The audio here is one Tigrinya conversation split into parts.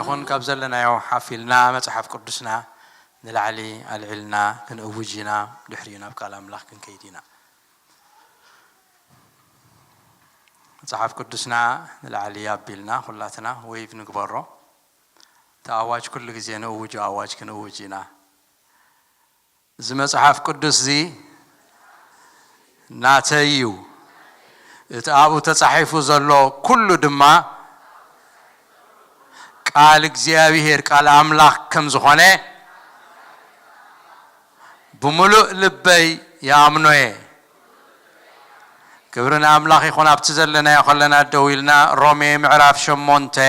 يخون كابزلنا يو حافلنا مصحف قدسنا نلعلي العلنا كنوجينا دحرينا بكلام الله كنكيدينا مصحف قدسنا نلعلي يابيلنا خلاتنا ويف نقبرو تاواج كل غزي نوجو اواج كنوجينا زي مصحف قدس زي ناتيو اتابو تصحيفو زلو كل دما قال እግዚአብሔር ቃል አምላክ ከም ዝኾነ بملؤ ልበይ ያምኖየ ክብርና አምላክ ይኹን ኣብቲ ዘለና ይኸለና ደውልና ሮሜ ምዕራፍ 8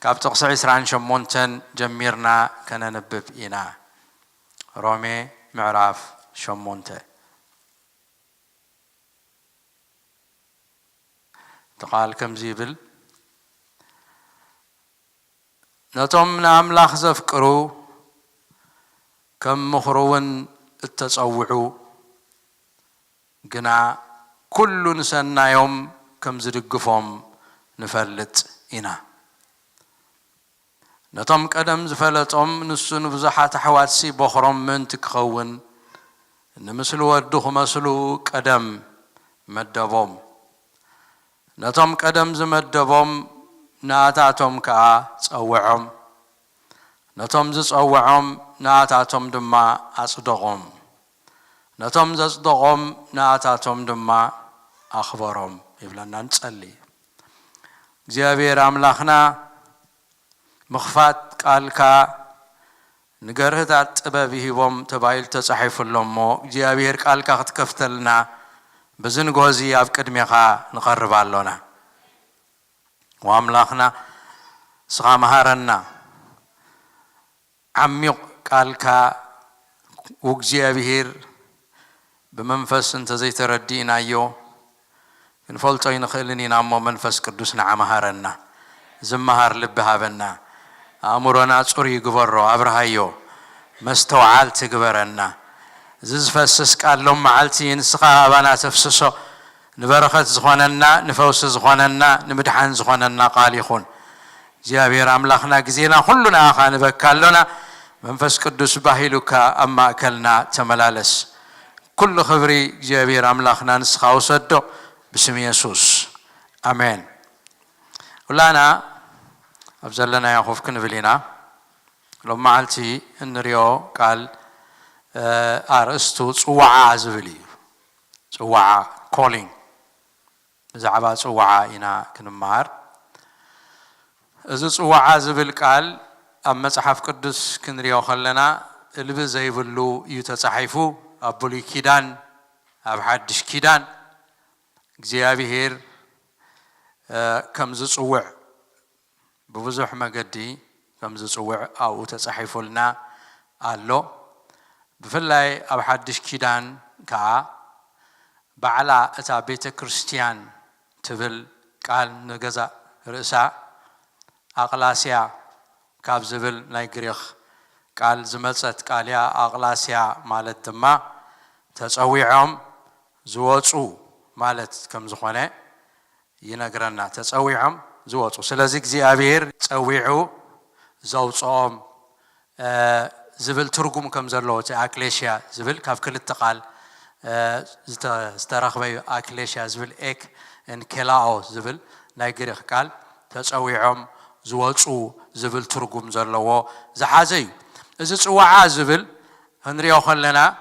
ካብ ጥቕሲ 28 ጀሚርና ከነንብብ ኢና ሮሜ ምዕራፍ 8 تقال كم زيبل نتوم ناملاخ زفكرو كم مخرون التصوعو قنا كل نسنا يوم كم زدقفهم نفلت إنا نتوم قدم زفلتهم نسون بزحات حواتسي بخرم من تكخون نمسلو ودوخ مسلو قدم مدبهم نتوم قدم زمدبهم ناتاتهم كا تصوعهم نتوم زصوعهم ناتاتهم دما اصدقهم نتوم زصدقهم ناتاتهم دما اخبرهم يبلنا نصلي እግዚአብሔር አምላክና مخفات قالكا نغرهታት ጥበብ ይቦም ተባይል ተጻሒፉሎሞ እግዚአብሔር ቃልካ ክትከፍተልና بزنغوزي ኣብ ቅድሚኻ ንقرب ኣለና واملاخنا سخا مهارنا عميق قالكا وغزيابير بمنفس انت زي تردينا يو نفلطو ينخلني نامو منفس قدوسنا عمهارنا زمهار لبها بنا امرنا صوري غبرو ابرهايو مستوعال تغبرنا زفسس قالهم معلتي نسخا ابانا تفسسو نبرخت زخوننا نفوس زخوننا نمدحان زخوننا قال يخون እግዚአብሔር አምላክና ጊዜና ሁሉና አኻን በካለና መንፈስ ቅዱስ ባሂሉካ አማ አከልና ተመላለስ ኩሉ ኽብሪ እግዚአብሔር አምላክና ንስኻው ሰዶ በስም ኢየሱስ አሜን ወላና አብዘለና ያኹፍ ክንብሊና ለማዓልቲ እንሪዮ ቃል አርስቱ ጽዋዓ ዝብሊ ጽዋዓ calling زعبا صواعا إنا كنمار إذا صواعا زبل قال أما صحف قدس كنريو خلنا اللي بزيبلو يتصحيفو أبولي كيدان أب حدش كيدان እግዚአብሔር كم زصوع بوزح مقدي كم زصوع أو تصحيفولنا قالو بفلاي أب حدش كيدان كا بعلا أتا بيت كريستيان تبل قال نجزا رأسا أغلاسيا كاب زبل نايجريخ قال زملت قال يا أغلاسيا مالت دما تصويعهم زواتو مالت كم زخانة ينقرنا تصويعهم زواتو سلازيك زي أبير تصويعو زواتهم زبل ترقم كم زلوت أكليشيا زبل كاف كل التقال استرخبي أكليشيا زبل إك إن كلاو زبل نايجريخ قال تصويعهم زواتو زبل ترقم زلوا زحازي إذا صواعا زبل هنريو خلنا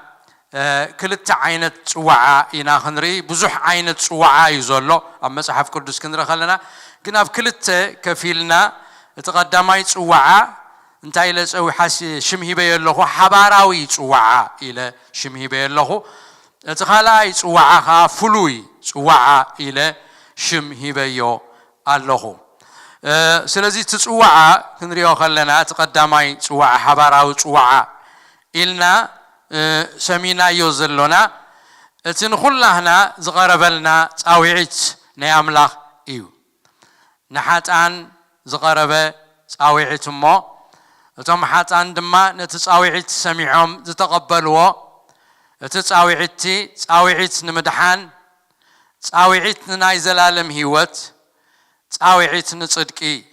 كل عينة صواعا إنا هنري بزح عينة صواعا يزلوا أما صحف قدس كنرا خلنا كنا في كل كفيلنا تقدماي صواعا انتهى إلى شمهي بيله حباراوي صواعا إلى شمهي بيله تخلاي صواعا فلوي صواعا إلى شمهي بيو الله سلازي تصواعا كنريو خلنا تقدماي صواعا حباراوي صواعا إلنا سمينا يوزلنا تنخلنا هنا زغربلنا تاويعت نياملاخ إيو نحاتان زغربة تاويعت مو تم حاتان دما نتساويعت سميعهم تتقبلوا تتساويعتي تساويعت نمدحان تساويعت نايزل عالم هيوت تساويعت نصدقي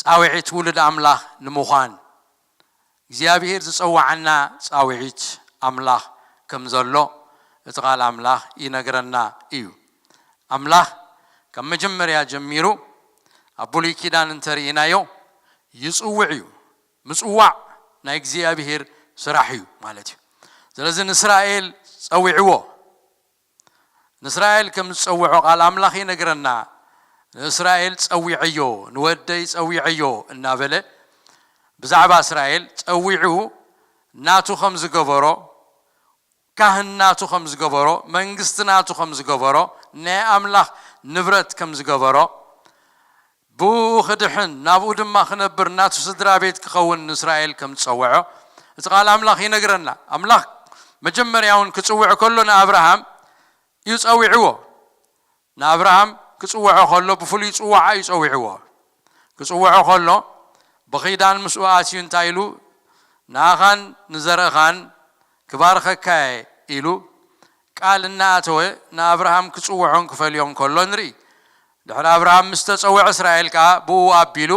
ጻውዒት ውልድ ኣምላኽ ንምዃን እግዚአብሔር ዝጸዋዓና ጻውዒት ኣምላኽ ከም ዘሎ እቲ ቃል ኣምላኽ ይነግረና እዩ ኣምላኽ ከም መጀመርያ ጀሚሩ ኣብ ብሉይ ኪዳን እንተሪኢናዮ ይጽውዕ እዩ ምጽዋዕ ናይ እግዚአብሔር ስራሕ እዩ ማለት እዩ ስለዚ ንእስራኤል ጸዊዕዎ ንእስራኤል ከም ዝጸውዖ ቃል ኣምላኽ ይነግረና ንእስራኤል ጸዊዕዮ ንወደይ ጸዊዕዮ እናበለ ብዛዕባ እስራኤል ጸዊዑ ናቱ ከም ዝገበሮ ካህናቱ ከም ዝገበሮ መንግስትናቱ ከም ዝገበሮ ናይ ኣምላኽ ንብረት ከም ዝገበሮ ብኽድሕን ናብኡ ድማ ክነብር ናቱ ስድራ ቤት ክኸውን ንእስራኤል ከም ዝጸውዖ እቲ ቃል ኣምላኽ ይነግረና ኣምላኽ መጀመርያውን ክጽውዕ ከሎ ንኣብርሃም እዩ ጸዊዕዎ ንኣብርሃም ክጽውዖ ከሎ ብፍሉይ ጽዋዓ እዩ ጸዊዕዎ ክጽውዖ ከሎ ብኺዳን ምስኡ ኣትዩ እንታይ ኢሉ ንኣኻን ንዘርእኻን ክባርኸካ ኢሉ ቃል እናኣተወ ንኣብርሃም ክጽውዖን ክፈልዮን ከሎ ንርኢ ድሕሪ ኣብርሃም ምስ ተጸውዐ እስራኤል ከዓ ብኡ ኣቢሉ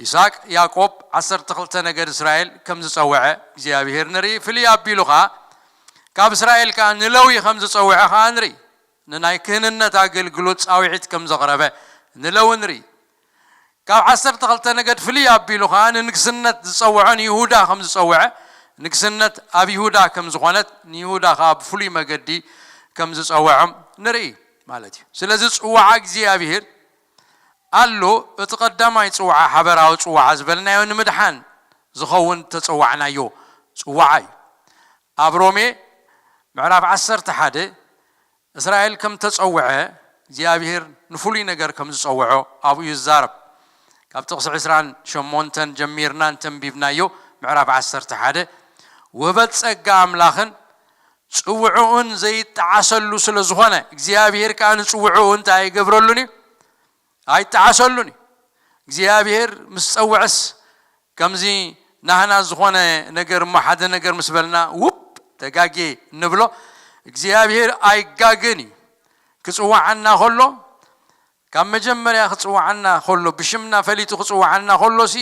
ይስሐቅ ያዕቆብ 12 ነገድ እስራኤል ከም ዝጸውዐ እግዚአብሔር ንርኢ ፍልይ ኣቢሉ ከዓ ካብ እስራኤል ከዓ ንለዊ ከም ዝጸውዐ ከዓ ንርኢ ንናይ ክህንነት ኣገልግሎት ጻውዒት ከም ዘቕረበ ንለዊ ንርኢ ካብ 12 ነገድ ፍልይ ኣቢሉ ከዓ ንንግስነት ዝጸውዖን ይሁዳ ከም ዝጸውዐ ንግስነት ኣብ ይሁዳ ከም ዝኾነት ንይሁዳ ከዓ ብፍሉይ መገዲ ከም ዝጸውዖም ንርኢ ማለት እዩ ስለዚ ጽዋዓ እግዚአብሔር ኣሎ እቲ ቀዳማይ ጽዋዓ ሓበራዊ ጽዋዓ ዝበልናዮ ንምድሓን ዝኸውን ተጸዋዕናዮ ጽዋዓ እዩ ኣብ ሮሜ ምዕራፍ 11 እስራኤል ከም ተጸውዐ እግዚአብሔር ንፍሉይ ነገር ከም ዝጸውዖ ኣብኡ ይዛረብ ካብ ጥቕሲ 28 ጀሚርና እንተንቢብናዮ ምዕራፍ 11 ውህበት ጸጋ ኣምላኽን ጽውዑን ዘይጠዓሰሉ ስለ ዝኾነ እግዚአብሔር ከዓ ንጽውዑ እንታይ ይገብረሉኒ ኣይጠዓሰሉኒ እግዚአብሔር ምስ ጸውዐስ ከምዚ ናህና ዝኾነ ነገር ሓደ ነገር ምስ በልና ውብ ተጋጌ ንብሎ እግዚአብሔር ኣይጋገን እዩ ክጽዋዓና ከሎ ካብ መጀመርያ ክጽዋዓና ከሎ ብሽምና ፈሊጡ ክጽዋዓና ከሎ ሲ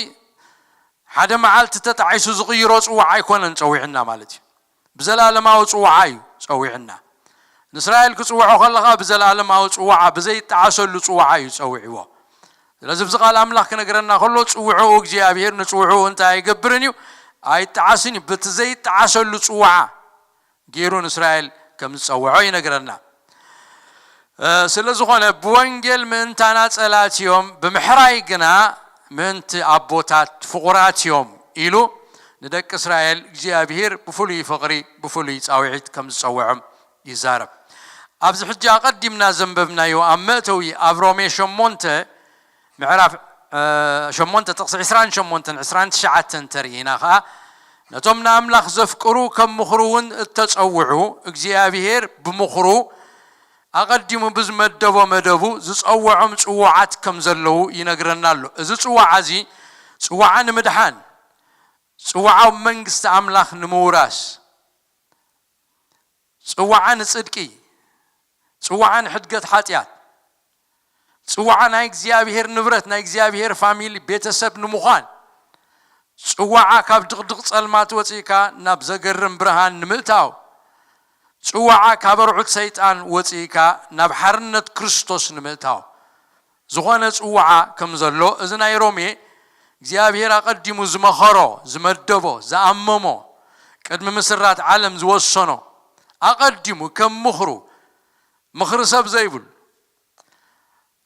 ሓደ መዓልቲ ተጣዒሱ ዝቕይሮ ጽዋዕ ኣይኮነን ጸዊዕና ማለት እዩ ብዘላለማዊ ጽዋዓ እዩ ጸዊዕና ንእስራኤል ክጽውዖ ከለኻ ብዘላለማዊ ጽዋዓ ብዘይጠዓሰሉ ጽዋዓ እዩ ጸዊዕዎ ስለዚ ብዚ ቃል ኣምላኽ ክነግረና ከሎ ጽውዑ እግዚአብሔር ንጽውዑ እንታይ ኣይገብርን እዩ ኣይጠዓስን እዩ በቲ ዘይጠዓሰሉ ጽዋዓ ገይሩ ንእስራኤል ከም ዝጸውዖ ይነግረና ስለ ዝኾነ ብወንጌል ምእንታና ጸላት እዮም ብምሕራይ ግና ምእንቲ ኣቦታት ፍቑራት እዮም ኢሉ ንደቂ እስራኤል እግዚአብሔር ብፍሉይ ፍቕሪ ብፍሉይ ጻውዒት ከም ዝጸውዖም ይዛረብ ኣብዚ ሕጂ ኣቐዲምና ዘንበብናዮ ኣብ መእተዊ ኣብ ሮሜ 8 ምዕራፍ 8 ጥቕሲ 28 29 ተርኢና ከዓ ነቶም ንኣምላኽ ዘፍቅሩ ከም ምኽሩ እውን እተጸውዑ እግዚአብሔር ብምኽሩ ኣቐዲሙ ብዝመደቦ መደቡ ዝጸውዖም ጽዋዓት ከም ዘለዉ ይነግረና ኣሎ እዚ ጽዋዓ እዚ ጽዋዓ ንምድሓን ጽዋዓ መንግስቲ ኣምላኽ ንምውራስ ጽዋዓ ንጽድቂ ጽዋዓ ንሕድገት ሓጢኣት ጽዋዓ ናይ እግዚአብሔር ንብረት ናይ እግዚአብሔር ፋሚሊ ቤተሰብ ንምዃን ጽዋዓ ካብ ድቕድቕ ጸልማት ወፂእካ ናብ ዘገርም ብርሃን ንምእታው ጽዋዓ ካብ ርዑት ሰይጣን ወፂእካ ናብ ሓርነት ክርስቶስ ንምእታው ዝኾነ ጽዋዓ ከም ዘሎ እዚ ናይ ሮሜ እግዚአብሔር ኣቐዲሙ ዝመኸሮ ዝመደቦ ዝኣመሞ ቅድሚ ምስራት ዓለም ዝወሰኖ ኣቐዲሙ ከም ምኽሩ ምኽሪ ሰብ ዘይብል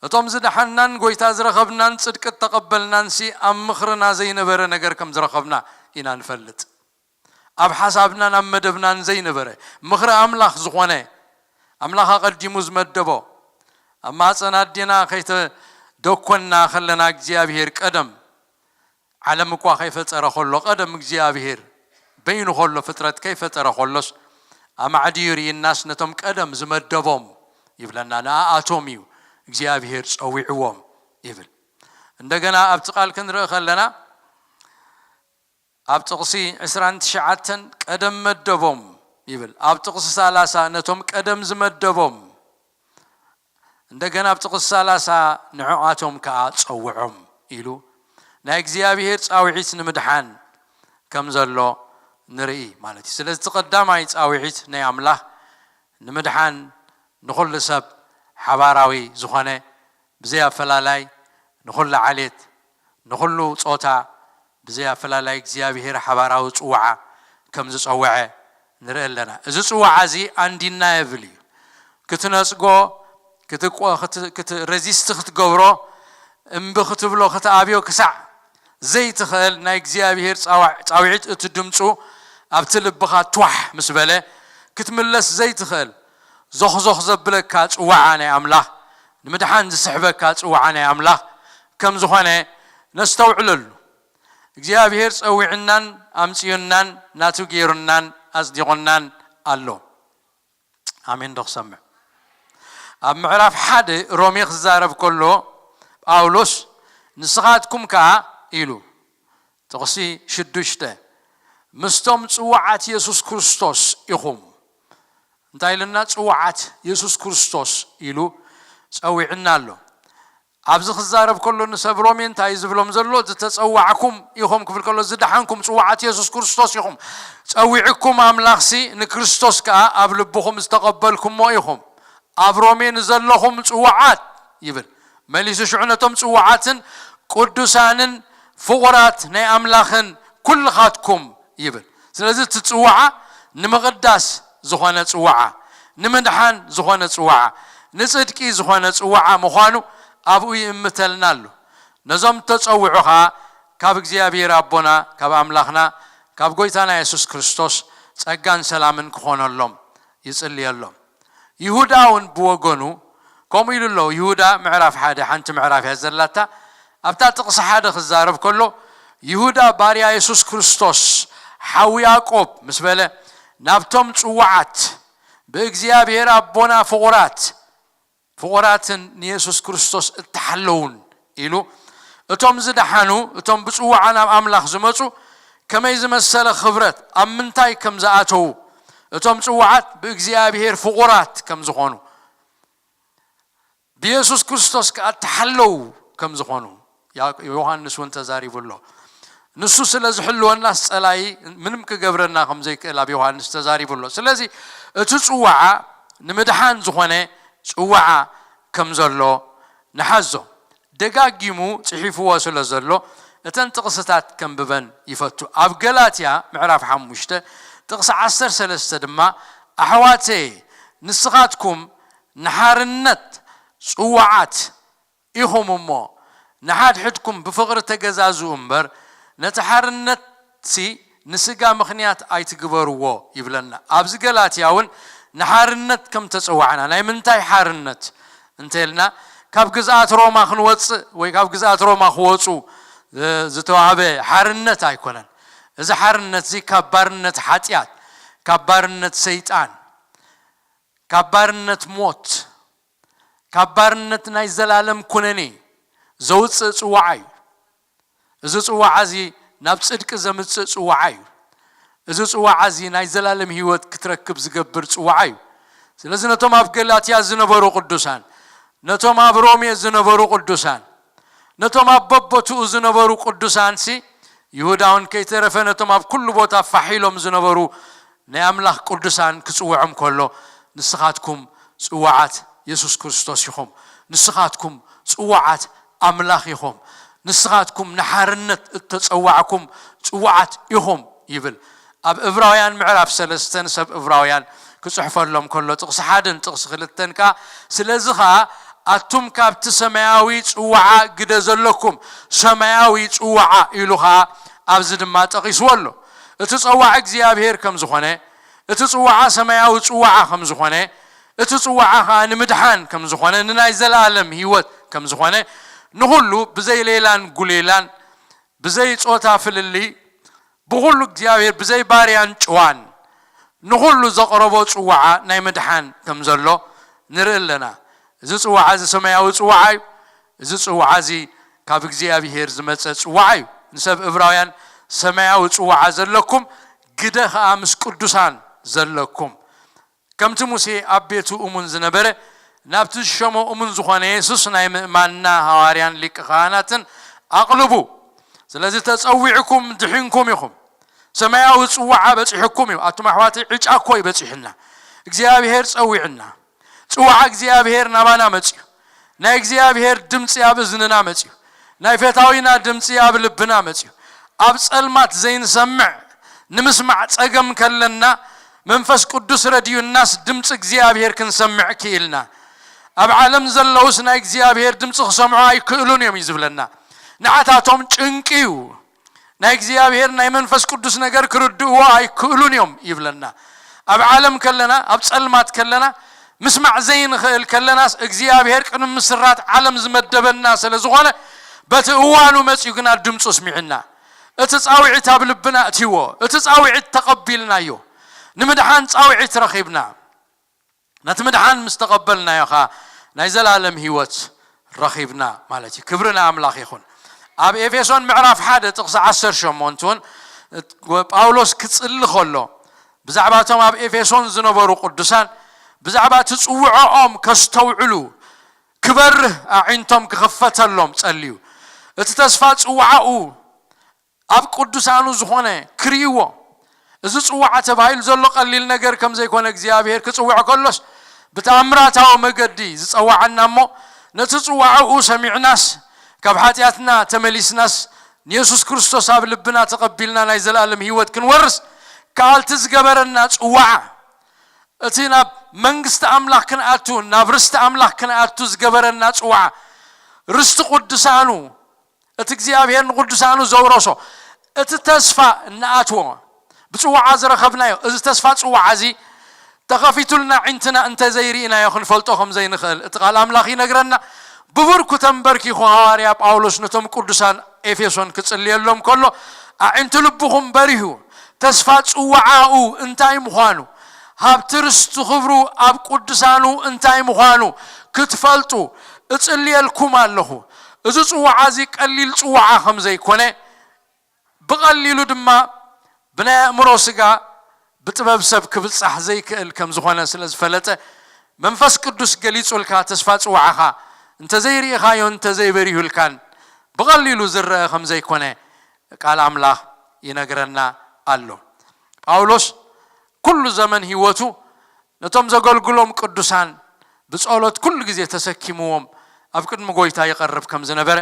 እቶም ዝደሓናን ጎይታ ዝረኸብናን ጽድቂ ተቐበልናን ሲ ኣብ ምኽርና ዘይነበረ ነገር ከም ዝረኸብና ኢና ንፈልጥ ኣብ ሓሳብና ናብ መደብናን ዘይነበረ ምኽሪ ኣምላኽ ዝኾነ ኣምላኽ ኣቐዲሙ ዝመደቦ ኣብ ማፀና ኣዴና ከይተደኮና ከለና እግዚአብሔር ቀደም ዓለም እኳ ከይፈጠረ ከሎ ቀደም እግዚአብሔር በይኑ ከሎ ፍጥረት ከይፈጠረ ከሎስ ኣማዕዲዩ ርኢናስ ነቶም ቀደም ዝመደቦም ይብለና ንኣቶም እዩ እግዚአብሔር ጸዊዕዎም ይብል እንደገና ኣብቲ ቃል ክንርኢ ከለና ኣብ ጥቕሲ 29 ቀደም መደቦም ይብል ኣብ ጥቕሲ 30 ነቶም ቀደም ዝመደቦም እንደገና ኣብ ጥቕሲ 30 ንዕኣቶም ከዓ ጸውዖም ኢሉ ናይ እግዚአብሔር ጻውዒት ንምድሓን ከም ዘሎ ንርኢ ማለት እዩ ስለዚ ተቀዳማይ ጻውዒት ናይ ኣምላኽ ንምድሓን ንኹሉ ሰብ ሓባራዊ ዝኾነ ብዘይ ኣፈላላይ ንኹሉ ዓሌት ንኹሉ ጾታ ብዘይ ኣፈላላይ እግዚአብሔር ሓባራዊ ጽዋዓ ከም ዝጸውዐ ንርኢ ኣለና እዚ ጽዋዓ እዚ አንዲና የብል እዩ ክትነጽጎ ክትረዚስት ክትገብሮ እምቢ ክትብሎ ክትኣብዮ ክሳዕ ዘይትኽእል ናይ እግዚአብሔር ጻውዒት እቲ ድምፁ ኣብቲ ልብኻ ትዋሕ ምስ በለ ክትምለስ ዘይትኽእል ዘኽዘኽ ዘብለካ ጽዋዓ ናይ ኣምላኽ ንምድሓን ዝስሕበካ ጽዋዓ ናይ ኣምላኽ ከም ዝኾነ ነስተውዕለሉ እግዚአብሔር ጸዊዕናን ኣምጽዩናን ናቱ ገይሩናን ኣጽዲቑናን ኣሎ ኣሜን ዶኽሰምዕ ኣብ ምዕራፍ 1 ሮሜ ክዛረብ ከሎ ጳውሎስ ንስኻትኩም ከዓ ኢሉ ጥቕሲ 6 ምስቶም ጽዋዓት ኢየሱስ ክርስቶስ ኢኹም እንታይ ኢልና ጽዋዓት ኢየሱስ ክርስቶስ ኢሉ ጸዊዕና ኣሎ ኣብዚ ክዛረብ ከሎ ንሰብ ሮሜ እንታይ ዝብሎም ዘሎ ዝተጸዋዕኩም ኢኹም ክብል ከሎ ዝድሓንኩም ጽዋዓት ኢየሱስ ክርስቶስ ኢኹም ጸዊዕኩም ኣምላኽሲ ንክርስቶስ ከዓ ኣብ ልብኹም ዝተቐበልኩሞ ኢኹም ኣብ ሮሜ ንዘለኹም ጽዋዓት ይብል መሊሱ ሽዑነቶም ጽዋዓትን ቅዱሳንን ፍቑራት ናይ ኣምላኽን ኩልኻትኩም ይብል ስለዚ እቲ ጽዋዓ ንምቕዳስ ዝኾነ ጽዋዓ ንምድሓን ዝኾነ ጽዋዓ ንጽድቂ ዝኾነ ጽዋዓ ምዃኑ ኣብኡ ይእምተልና ኣሎ ነዞም ተጸውዑኻ ካብ እግዚአብሔር ኣቦና ካብ ኣምላኽና ካብ ጎይታና ኢየሱስ ክርስቶስ ጸጋን ሰላምን ክኾነሎም ይጽልየሎም ይሁዳ እውን ብወገኑ ከምኡ ኢሉ ኣሎ ይሁዳ ምዕራፍ 1 ሓንቲ ምዕራፍ እያ ዘላታ ኣብታ ጥቕሲ 1 ክዛረብ ከሎ ይሁዳ ባርያ ኢየሱስ ክርስቶስ ሓዊ ያዕቆብ ምስ በለ ናብቶም ጽዋዓት ብእግዚአብሔር ኣቦና ፍቑራትን ንኢየሱስ ክርስቶስ እተሓለውን ኢሉ እቶም ዝድሓኑ እቶም ብጽዋዓ ናብ ኣምላኽ ዝመጹ ከመይ ዝመሰለ ኽብረት ኣብ ምንታይ ከም ዝኣተዉ እቶም ጽዋዓት ብእግዚአብሔር ፍቑራት ከም ዝኾኑ ብኢየሱስ ክርስቶስ ከዓ እተሓለዉ ከም ዝኾኑ ዮሐንስ እውን ተዛሪቡሎ ንሱ ስለ ዝሕልወና ጸላይ ምንም ክገብረና ከም ዘይክእል ኣብ ዮሐንስ ተዛሪቡሎ ስለዚ እቲ ጽዋዓ ንምድሓን ዝኾነ ጽዋዓ ከም ዘሎ ንሓዞ ደጋጊሙ ጽሒፍዎ ስለ ዘሎ እተን ጥቕስታት ከንብበን ይፈቱ ኣብ ገላትያ ምዕራፍ 5 ጥቕሲ 13 ድማ ኣሕዋቴ ንስኻትኩም ንሓርነት ጽዋዓት ኢኹም እሞ ንሓድሕድኩም ብፍቕሪ ተገዛዝኡ እምበር ነቲ ሓርነትሲ ንስጋ ምኽንያት ኣይትግበርዎ ይብለና ኣብዚ ገላትያ እውን ንሓርነት ከም ተጸዋዕና ናይ ምንታይ ሓርነት እንተልና ካብ ግዝኣት ሮማ ክንወፅእ ወይ ካብ ግዝኣት ሮማ ክወፁ ዝተዋህበ ሓርነት ኣይኮነን እዚ ሓርነት እዚ ካብ ባርነት ሓጢኣት ካብ ባርነት ሰይጣን ካብ ባርነት ሞት ካብ ባርነት ናይ ዘላለም ኩነኔ ዘውፅእ ጽዋዓ እዩ እዚ ጽዋዓ እዚ ናብ ጽድቂ ዘምጽእ ጽዋዓ እዩ እዚ ጽዋዓ እዚ ናይ ዘላለም ህይወት ክትረክብ ዝገብር ጽዋዓ እዩ ስለዚ ነቶም ኣብ ገላትያ ዝነበሩ ቅዱሳን ነቶም ኣብ ሮሜ ዝነበሩ ቅዱሳን ነቶም ኣብ በቦትኡ ዝነበሩ ቅዱሳን ሲ ይሁዳውን ከይተረፈ ነቶም ኣብ ኩሉ ቦታ ፋሒሎም ዝነበሩ ናይ ኣምላኽ ቅዱሳን ክጽውዖም ከሎ ንስኻትኩም ጽዋዓት ኢየሱስ ክርስቶስ ኢኹም ንስኻትኩም ጽዋዓት ኣምላኽ ኢኹም ንስኻትኩም ንሓርነት እተጸዋዕኩም ጽዋዓት ኢኹም ይብል ኣብ ዕብራውያን ምዕራፍ 3 ሰብ ዕብራውያን ክጽሕፈሎም ከሎ ጥቕሲ 1 ጥቕሲ 2 ካ ስለዚ ኸዓ ኣቱም ካብቲ ሰማያዊ ጽዋዓ ግደ ዘለኩም ሰማያዊ ጽዋዓ ኢሉ ኸዓ ኣብዚ ድማ ጠቒስዎ ኣሎ እቲ ጽዋዕ እግዚአብሔር ከም ዝኾነ እቲ ጽዋዓ ሰማያዊ ጽዋዓ ከም ዝኾነ እቲ ጽዋዓ ኸዓ ንምድሓን ከም ዝኾነ ንናይ ዘላለም ህይወት ከም ዝኾነ ንኹሉ ብዘይ ሌላን ጉሌላን ብዘይ ጾታ ፍልሊ ብኹሉ እግዚአብሔር ብዘይ ባርያን ጭዋን ንኹሉ ዘቕረቦ ጽዋዓ ናይ ምድሓን ከም ዘሎ ንርኢ ኣለና እዚ ጽዋዓ እዚ ሰማያዊ ጽዋዓ እዩ እዚ ጽዋዓ እዚ ካብ እግዚአብሔር ዝመጸ ጽዋዓ እዩ ንሰብ ዕብራውያን ሰማያዊ ጽዋዓ ዘለኩም ግደ ኸዓ ምስ ቅዱሳን ዘለኩም ከምቲ ሙሴ ኣብ ቤቱ እሙን ዝነበረ ናብቲ ዝሸሞ እሙን ዝኾነ ኢየሱስ ናይ ምእማንና ሃዋርያን ሊቀ ካህናትን ኣቕልቡ ስለዚህ ተጸዊዕኩም ድሕንኩም ይኹም ሰማያዊ ጽዋዓ በጽሕኩም እዩ አቱም አሕዋት ዕጫ እኮ ይበጽሕና እግዚአብሔር ጸዊዕና ጽዋዓ እግዚአብሔር ናባና መጽዩ ናይ እግዚአብሔር ድምጽ ያብ እዝንና መጽዩ ናይ ፈታዊና ድምጽ ያብ ልብና መጽዩ ኣብ ጸልማት ዘይንሰምዕ ንምስማዕ ጸገም ከለና መንፈስ ቅዱስ ረድዩናስ ድምጽ እግዚአብሔር ክንሰምዕ ክኢልና ኣብ ዓለም ዘለውስ ናይ እግዚአብሔር ድምጽ ክሰምዑ ኣይክእሉን እዮም ይዝብለና ንዓታቶም ጭንቂዩ ናይ እግዚአብሔር ናይ መንፈስ ቅዱስ ነገር ክርድእዎ ኣይክእሉን እዮም ይብለና ኣብ ዓለም ከለና ኣብ ጸልማት ከለና ምስማዕ ዘይንኽእል ከለናስ እግዚአብሔር ቅድም ምስራት ዓለም ዝመደበና ስለዝኾነ በቲ እዋኑ መጽዩ ግና ድምጹ ስሚዕና እቲ ጻውዒት ኣብ ልብና እትይዎ እቲ ጻውዒት ተቐቢልናዮ ንምድሓን ጻውዒት ረኺብና ነቲ ምድሓን ምስ ተቐበልናዮ ኸ ናይ ዘላለም ህይወት ረኺብና ማለት እዩ ክብርና ኣምላኽ ይኹን ኣብ ኤፌሶን ምዕራፍ 1 ጥቕሲ 18 ጳውሎስ ክጽሊ ከሎ ብዛዕባ እቶም ኣብ ኤፌሶን ዝነበሩ ቅዱሳን ብዛዕባ ትጽውዖኦም ከስተውዕሉ ክበርህ ኣዒንቶም ክኽፈተሎም ጸልዩ እቲ ተስፋ ጽዋዓኡ ኣብ ቅዱሳኑ ዝኾነ ክርእይዎ እዚ ጽዋዓ ተባሂሉ ዘሎ ቀሊል ነገር ከም ዘይኮነ እግዚአብሔር ክጽውዕ ከሎስ ብተኣምራታዊ መገዲ ዝጸዋዓና እሞ ነቲ ጽዋዓኡ ሰሚዕናስ ካብ ሓጢኣትና ተመሊስናስ ኢየሱስ ክርስቶስ ኣብ ልብና ተቐቢልና ናይ ዘላለም ህይወት ክንወርስ ካልቲ ዝገበረና ጽዋዓ እቲ ናብ መንግስቲ ኣምላኽ ክንኣቱ ናብ ርስቲ ኣምላኽ ክንኣቱ ዝገበረና ጽዋዓ ርስቲ ቅዱሳኑ እቲ እግዚአብሔር ንቅዱሳኑ ዘውረሶ እቲ ተስፋ እናኣትዎ ብጽዋዓ ዝረኸብናዮ እዚ ተስፋ ጽዋዓ እዚ ተኸፊቱልና ዒንትና እንተ ዘይርኢናዮ ክንፈልጦ ከም ዘይንኽእል እቲ ቃል ኣምላኽ ይነግረና ብብርኩ ተንበርኪኹ ሐዋርያ ጳውሎስ ነቶም ቅዱሳን ኤፌሶን ክጽልየሎም ከሎ ኣዒንቱ ልብኹም በሪሁ ተስፋ ጽዋዓኡ እንታይ ምዃኑ ሃብቲ ርስቲ ክብሩ ኣብ ቅዱሳኑ እንታይ ምዃኑ ክትፈልጡ እጽልየልኩም ኣለኹ እዚ ጽዋዓ እዚ ቀሊል ጽዋዓ ከም ዘይኮነ ብቐሊሉ ድማ ብናይ ኣእምሮ ስጋ ብጥበብ ሰብ ክብልጻሕ ዘይክእል ከም ዝኾነ ስለ ዝፈለጠ መንፈስ ቅዱስ ገሊጹልካ ተስፋ ጽዋዓኻ እንተ ዘይርኢኻዮ እንተ ዘይበሪሁልካን ብቐሊሉ ዝረአ ከም ዘይኮነ ቃል ኣምላኽ ይነግረና ኣሎ ጳውሎስ ኩሉ ዘመን ህይወቱ ነቶም ዘገልግሎም ቅዱሳን ብጸሎት ኩሉ ግዜ ተሰኪምዎም ኣብ ቅድሚ ጎይታ ይቐርብ ከም ዝነበረ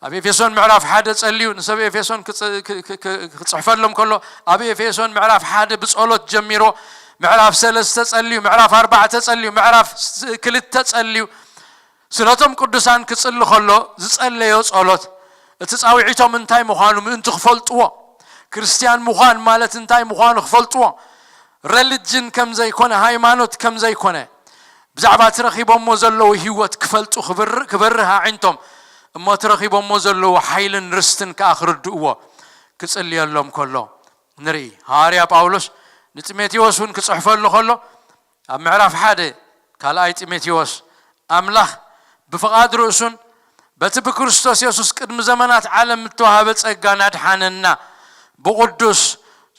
ኣብ ኤፌሶን ምዕራፍ 1 ጸልዩ ንሰብ ኤፌሶን ክጽሕፈሎም ከሎ ኣብ ኤፌሶን ምዕራፍ 1 ብጸሎት ጀሚሮ ምዕራፍ 3 ጸልዩ ምዕራፍ 4 ጸልዩ ምዕራፍ 2 ጸልዩ ስለቶም ቅዱሳን ክጽሊ ከሎ ዝጸለዮ ጸሎት እቲ ጻውዒቶም እንታይ ምዃኑ ምእንቲ ክፈልጥዎ ክርስቲያን ምዃን ማለት እንታይ ምዃኑ ክፈልጥዎ religion ከም ዘይኮነ ሃይማኖት ከም ዘይኮነ ብዛዕባ ትረኺቦሞ ዘለዉ ህይወት ክፈልጡ ክበርህ ዒንቶም እሞ ትረኺቦሞ ዘለዉ ሓይልን ርስትን ከኣኽርድእዎ ክጽልየሎም ከሎ ንርኢ ሐዋርያ ጳውሎስ ንጢሞቴዎስ እውን ክጽሕፈሉ ከሎ ኣብ ምዕራፍ 1 ካልኣይ ጢሞቴዎስ ኣምላኽ ብፍቓድ ርእሱን በቲ ብክርስቶስ ኢየሱስ ቅድሚ ዘመናት ዓለም እተዋሃበ ጸጋ ናድሓነና ብቅዱስ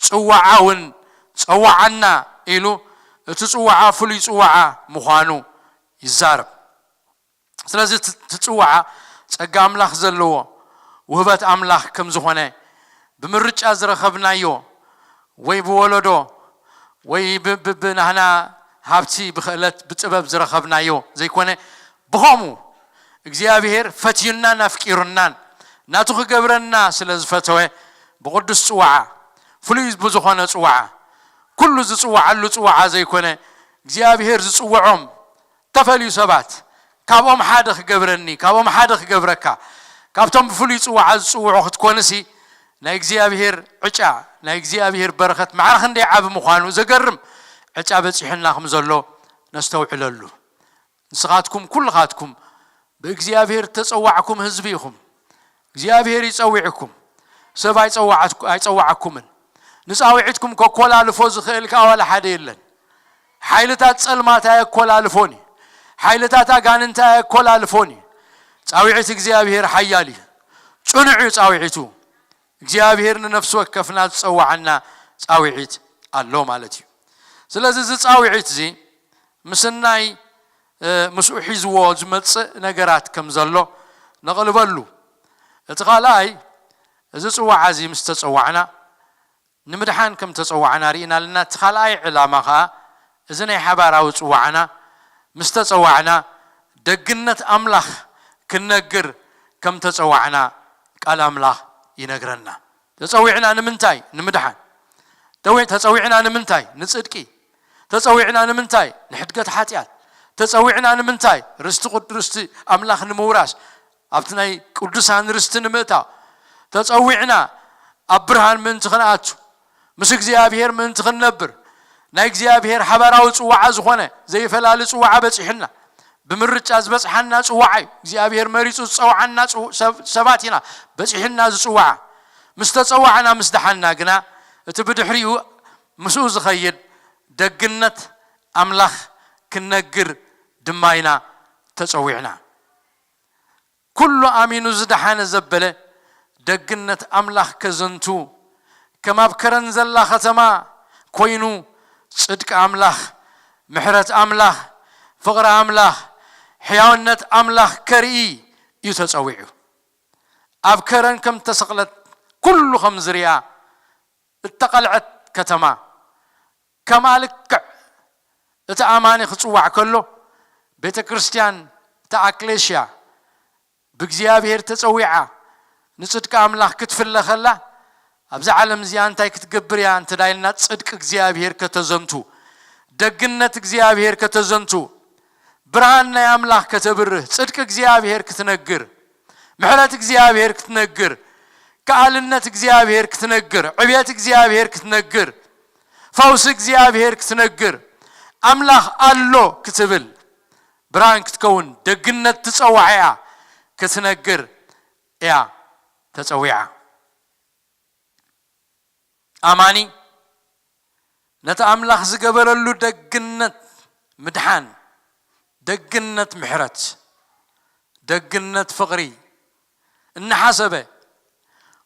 ጽዋዓውን ጸዋዓና ኢሉ እቲ ጽዋዓ ፍሉይ ጽዋዓ ምዃኑ ይዛረብ ስለዚህ ትጽዋዓ ጸጋ ኣምላኽ ዘለዎ ውህበት ኣምላኽ ከም ዝኾነ ብምርጫ ዝረኸብናዮ ወይ ብወለዶ ወይ ብናህና ሃብቲ ብኽእለት ብጥበብ ዝረኸብናዮ ዘይኮነ ብኸሙ እግዚአብሔር ፈትዩናን ኣፍቂሩናን ናቱ ክገብረና ስለ ዝፈተወ ብቅዱስ ጽዋዓ ፍሉይ ብዝኾነ ጽዋዓ ኩሉ ዝጽዋዓሉ ጽዋዓ ዘይኮነ እግዚአብሔር ዝጽውዖም ተፈልዩ ሰባት ካብኦም ሓደ ክገብረኒ ካብኦም ሓደ ክገብረካ ካብቶም ብፍሉይ ጽዋዓ ዝጽውዑ ክትኮንሲ ናይ እግዚአብሔር ዕጫ ናይ እግዚአብሔር በረኸት ማዕረኽ እንደ ዓብ ምዃኑ ዘገርም ዕጫ በፂሕና ከም ዘሎ ነስተውዕለሉ ንስኻትኩም ኩልኻትኩም በእግዚአብሔር ተጸዋዕኩም ህዝቢ ኢኹም እግዚአብሔር ይጸውዕኩም ሰብ ኣይጸዋዕኩምን ንጻውዒትኩም ከኮላልፎ ዝኽእል ካዋላ ሓደ የለን ሓይልታት ጸልማት ኣይኮላልፎኒ ሓይልታት ኣጋንንታ ኣይኮላልፎኒ ጻውዒት እግዚአብሔር ሓያል እዩ ጽኑዕ ጻውዒቱ እግዚአብሔር ንነፍሱ ወከፍና ዝጸዋዓና ጻውዒት ኣሎ ማለት እዩ ስለዚህ እዚ ጻውዒት እዚ ምስናይ ምስኡ ሒዝዎ ዝመጽእ ነገራት ከም ዘሎ ነቕልበሉ እቲ ካልኣይ إذا صوّع عزيم استتصوّعنا نمدحان كم تصوّعنا رينا لنا تخلأي علامها إذا نحبار أو تصوّعنا مستتصوّعنا دقنة أملاخ كنجر كم تصوّعنا قال أملاخ ينجرنا تصوّعنا نمنتاي نمدحان تصوّعنا نمنتاي نصدقي تصوّعنا نمنتاي نحدقت حاتيات تصوّعنا نمنتاي رست أملاخ نموراس أبتناي قدسان رست نمتا تصوّعنا أبرهان من تخناتو مس እግዚአብሔር من تخنبر ናይ እግዚአብሔር حبراو ጽዋዓ ዝኾነ ዘይፈላል ጽዋዓ በጽሕና ብምርጫ ዝበጽሐና ጽዋዓ እግዚአብሔር መሪጹ ጽዋዓና ሰባቲና በጽሕና ጽዋዓ مستتصوعنا مسدحنا ግና እቲ ብድሕሪኡ مسو ዝኸይድ ደግነት أملاخ كنجر دماينا تصوّعنا كل آمين زدحان زبلة دقنة أملاخ كزنتو كما بكرن زلا ختما كوينو صدق أملاخ محرة أملاخ فقر أملاخ حيوانة أملاخ كرئي يتصوّعو أبكرن كم تسقلت كل خمزريا اتقلعت كتما كما لك تأماني خصوع كله بيت كريستيان تأكليشيا بجزيابير تصويعة نصدق أملاك كتفل خلا أبزع عالم زيان تاي كتجبريا أنت دايلنا تصدق جزيابير كتزنتو دقنة جزيابير كتزنتو برهان يا أملاك كتبره تصدق جزيابير كتنجر محلات جزيابير كتنجر كأهلنا جزيابير كتنجر عبيات جزيابير كتنجر فوس جزيابير كتنجر أملاخ الله كتبل برانك تكون دقنة تصوعيا كتنجر يا تصويعة أماني نتا أملاخ زقبل له دقنة مدحان دقنة محرت دقنة فقري النحاسبة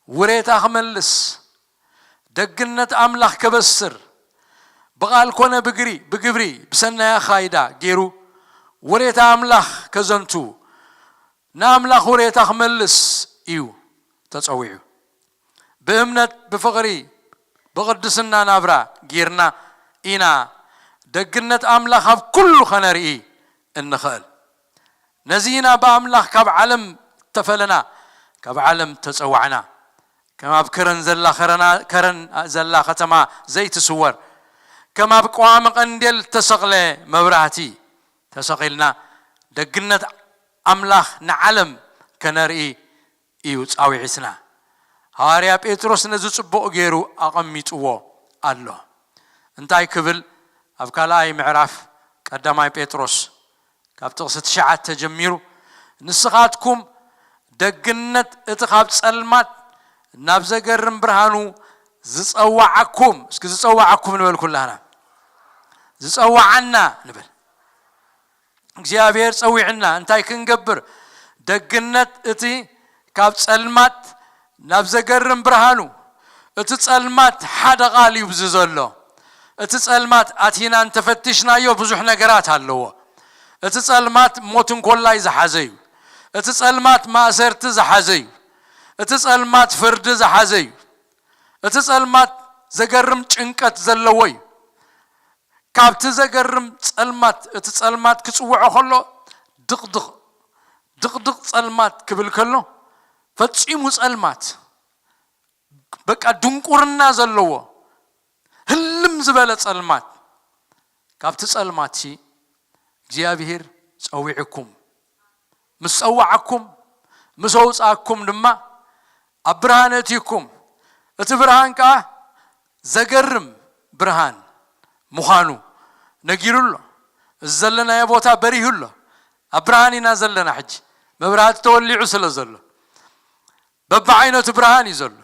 وريت أخملس دقنة أملاخ كبسر بقال كونه بقبري بسنة خايدة جيرو وريت أملاخ كزنتو ناملاخ وريت أخملس إيو تصويعو بأمنة بفقري بقدسنا نابرا جيرنا إنا دقنة أملاخ كل خنرئي النخل نزينا بأملاخ كاب علم تفلنا كاب علم تصوعنا كما بكرن زلا كرن زلا ختما زيت سور كما بقوام قنديل تسقله مبراتي تسقلنا دقنة أملاخ نعلم كنرئي إيوت أو عسنا هاريا بيتروس نزو صبو غيرو أقميتو الله انتاي كبل أبكالاي معرف قداماي بيتروس كابتقصت شعات تجميرو نسخاتكم دقنة اتخاب سلمات نابزا قرم برهانو زصوعكم اسكي زصوعكم نبل كلنا زصوعنا نبل እግዚአብሔር ጸዊዕና እንታይ ክንገብር ደግነት እቲ ካብ ጸልማት ናብ ዘገርም ብርሃኑ እቲ ጸልማት ሓደ ቃል ይብዝ ዘሎ እቲ ጸልማት አቲና እንተፈትሽናዮ ብዙሕ ነገራት ኣለዎ እቲ ጸልማት ሞትን ኮላይ ዝሓዘዩ እቲ ጸልማት ማእሰርቲ ዝሓዘዩ እቲ ጸልማት ፍርዲ ዝሓዘዩ እቲ ጸልማት ዘገርም ጭንቀት ዘለዎ እዩ ካብቲ ዘገርም ጸልማት እቲ ጸልማት ክጽውዖ ከሎ ድቕድቕ ጸልማት ክብል ከሎ ፈጺሙ ጸልማት በቃ ድንቁርና ዘለዎ ህልም ዝበለ ጸልማት ካብቲ ጸልማት እግዚአብሔር ጸዊዕኩም مسوعكم مسوصاكم دما ابرهانتيكم እቲ ብርሃን ካ ዘገርም ብርሃን ሙኻኑ ነጊሩሎ ዘለና የቦታ በሪሁሎ አብርሃኒና ዘለና ሕጂ መብራት ተወሊዑ ስለዘሎ በባይነቱ ብርሃን ይዘሎ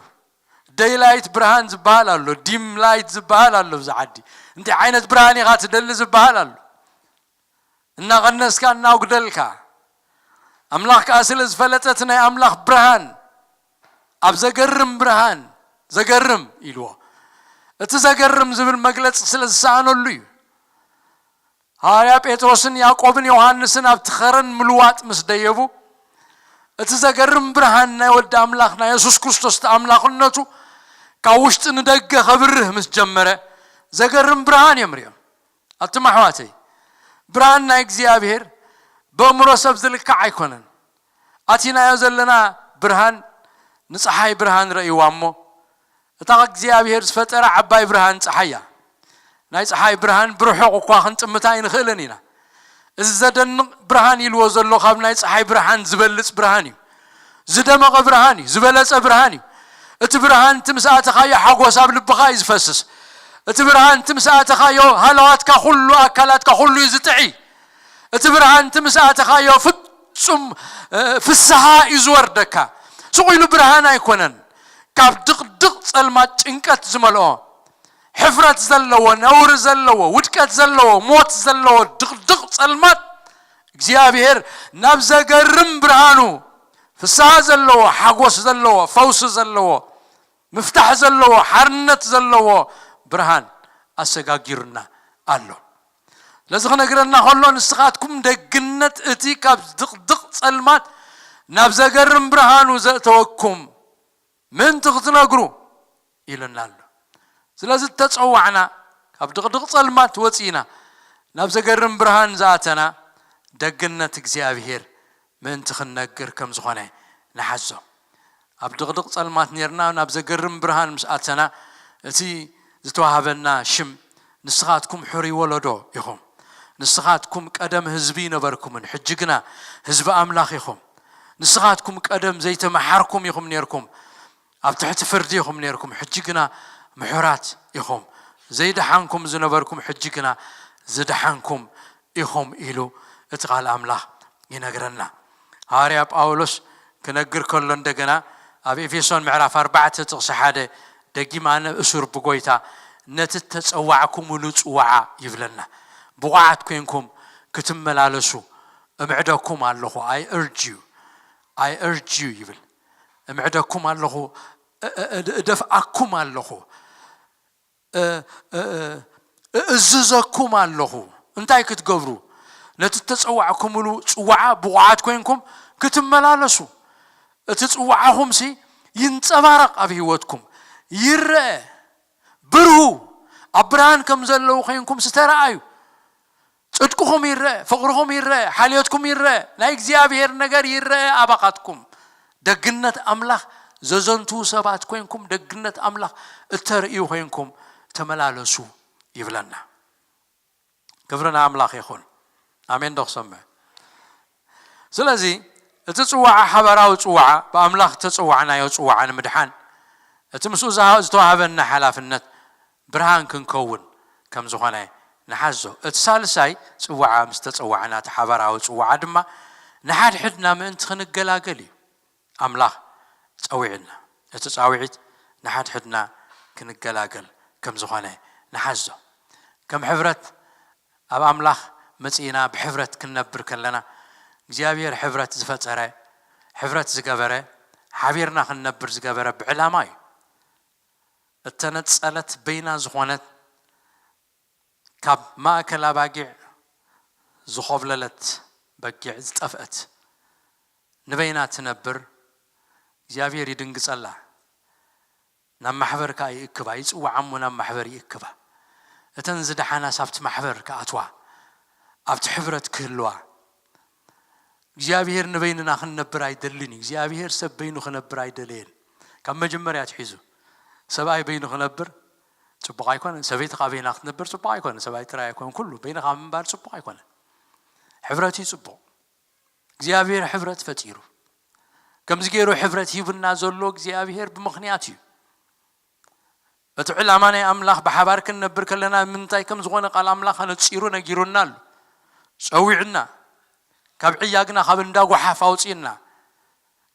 ዴይላይት ብርሃን ዝባሃል አሎ ዲም ላይት ዝባሃል አሎ ዝዓዲ እንት አይነት ብርሃን ይኻ ትደል ዝባሃል አሎ እና ቀነስካ እና ወግደልካ أملاك أصل فلتتنا أملاك برهان أبزجرم برهان زجرم إلوا أتزجرم زبل مجلس سل السانو لي هاي بيتروسن يعقوبن يوحنسن أبتخرن ملوات مسديبو اتزغرم برهان ود املاخنا يسوع كريستوس املاخنته كاوشت ندق خبره مسجمره زغرم برهان يمريم اتمحواتي برهان اغزيابير بأمره سبزلك عيكونن اتينا يزلنا برهان نصحاي برهان رأيوامو اتاق اغزيابير فتره عباي برهان صحيا ناي صحاي برهان بروحو كواخن طمتاي نخلنينا الزدن برهان يلو زلو خاب ناي صحاي برهان زبلص برهاني زدمق برهاني زبلص برهاني ات برهان تمساتخايا حقوس اب لبخا يزفسس ات برهان تمساتخايا هلواتكا كله اكلاتكا كله يزطعي ات برهان تمساتخايا فصم فسها يزوردكا سويلو برهان ايكونن كاب دق صلما ጭንቀት زملو حفرت زلو نور زلو ودكت زلو موت زلو دق صلمات እግዚአብሔር ናብዘገርም ብርሃኑ ፍስሐ ዘለው ሓጎስ ዘለው ፈውስ ዘለው مفتاح ዘለው ሓርነት ዘለው ብርሃን አሰጋጊርና አሎ ለዚህ ነገርና ሁሉ ንስኻትኩም ደግነት እቲ ካብ ድቅ ጸልማት ናብዘገርም ብርሃኑ ዘተወኩም ምን ትኽትነግሩ ይለናል ስለዚህ ተጸዋዕና ካብ ድቅ ጸልማት ወጪና ናብዘገርም ብርሃን ዛተና ደግነት እግዚአብሔር ምን ትኽነግር ከም ዝኾነ ንሓዞ ኣብ ድቅ ጸልማት ነርና ናብዘገርም ብርሃን ምስአተና እቲ ዝተዋሃበና ሽም ንስኻትኩም ሕሪ ወለዶ ይኹም ንስኻትኩም ቀደም ህዝቢ ነበርኩምን ሕጅግና ህዝቢ አምላኽ ይኹም ንስኻትኩም ቀደም ዘይተመሓርኩም ይኹም ነርኩም ኣብ ትሕቲ ፍርዲ ይኹም ነርኩም ሕጅግና ምሕራት ይኹም ዘይደሓንኩም ዝነበርኩም ሕጅግና ዝደሓንኩም ይኹም ኢሉ እቲ ቃል አምላኽ ይነግረና ሐዋርያ ጳውሎስ ክነግር ከሎ እንደገና ኣብ ኤፌሶን ምዕራፍ 4 ጥቅስ 1 ደጊማነ እሱር ብጎይታ ነቲ ተጸዋዕኩም ንጽዋዓ ይብለና بوعات كينكم كتملالسو امعدكم الله I urge you يبل امعدكم الله دفعكم الله اززكم الله انتي كتقبروا نتتصوعكم له صوعا بوعات كينكم كتملالسو تتصوعهم سي ينصبارق ابي هوتكم يرى برو ابران كم زلو خينكم سترايو صدقكم يرى فقركم يرى حاليتكم يرى لا እግዚአብሔር ነገር ይرى አባቃትኩም ደግነት አምላክ ዘዘንቱ ሰባት ኮይንኩም ደግነት አምላክ እተርእዩ ኮይንኩም ተመላለሱ ይብለና ክብርና አምላክ ይሁን አሜን ደክሰመ ስለዚህ እትጽዋዓ ሐበራው ጽዋዓ በአምላክ ተጽዋዕና የጽዋዓን ምድሓን እትምሱ ዝተዋሃበና ሓላፍነት ብርሃን ክንከውን ከም ዝኾነ نحزو اتسالساي صواعا مستصواعنا تحبراو صواعا دما نحد حدنا من تخنقلاقلي املاح صويعنا اتصاويعت نحد حدنا كنقلاقل كم زخانه نحزو كم حفرت اب املاح مصينا بحفرت كنبر كلنا እግዚአብሔር حفرت زفطره حفرت زغبره حبيرنا كنبر زغبره بعلاماي التنصلت بينا زخونت كاب ما كلا باقع زخوفللت باقع زطفت نبينا تنبر እግዚአብሔር ይድንግጸላ ናብ ማሕበር ካይ ይክባ ይጽዋዓሙ ናብ ማሕበር ይክባ እተን ዝደሓና ሳብት ማሕበር ካኣትዋ ኣብቲ ሕብረት ክህልዋ እግዚአብሔር ንበይንና ክንነብር አይደልኒ እግዚአብሔር ሰብ በይኑ ክነብር አይደልን ካብ መጀመርያ ትሒዙ ሰብኣይ በይኑ ክነብር ጽቡቅ አይኮን ሰበይት ቃቤና ክትነብር ጽቡቅ አይኮን ሰብኣይ ትራይ አይኮን ኩሉ በይንኻ ምንባር ጽቡቅ አይኮን ሕብረት ይጽቡቅ እግዚአብሔር ሕብረት ፈጢሩ كم زجيرو حفرت يبنا زلو እግዚአብሔር بمخنيات እዩ በትዕላማና አምላኽ በሐባርክ ነበር ከለና ምንታይ ከም ዝሆነ ቃል አምላኽ ነጽይሩ ነጊሩናል ጸዊዕና ካብ ዕያግና ካብ እንዳጓሓፍ አውጪና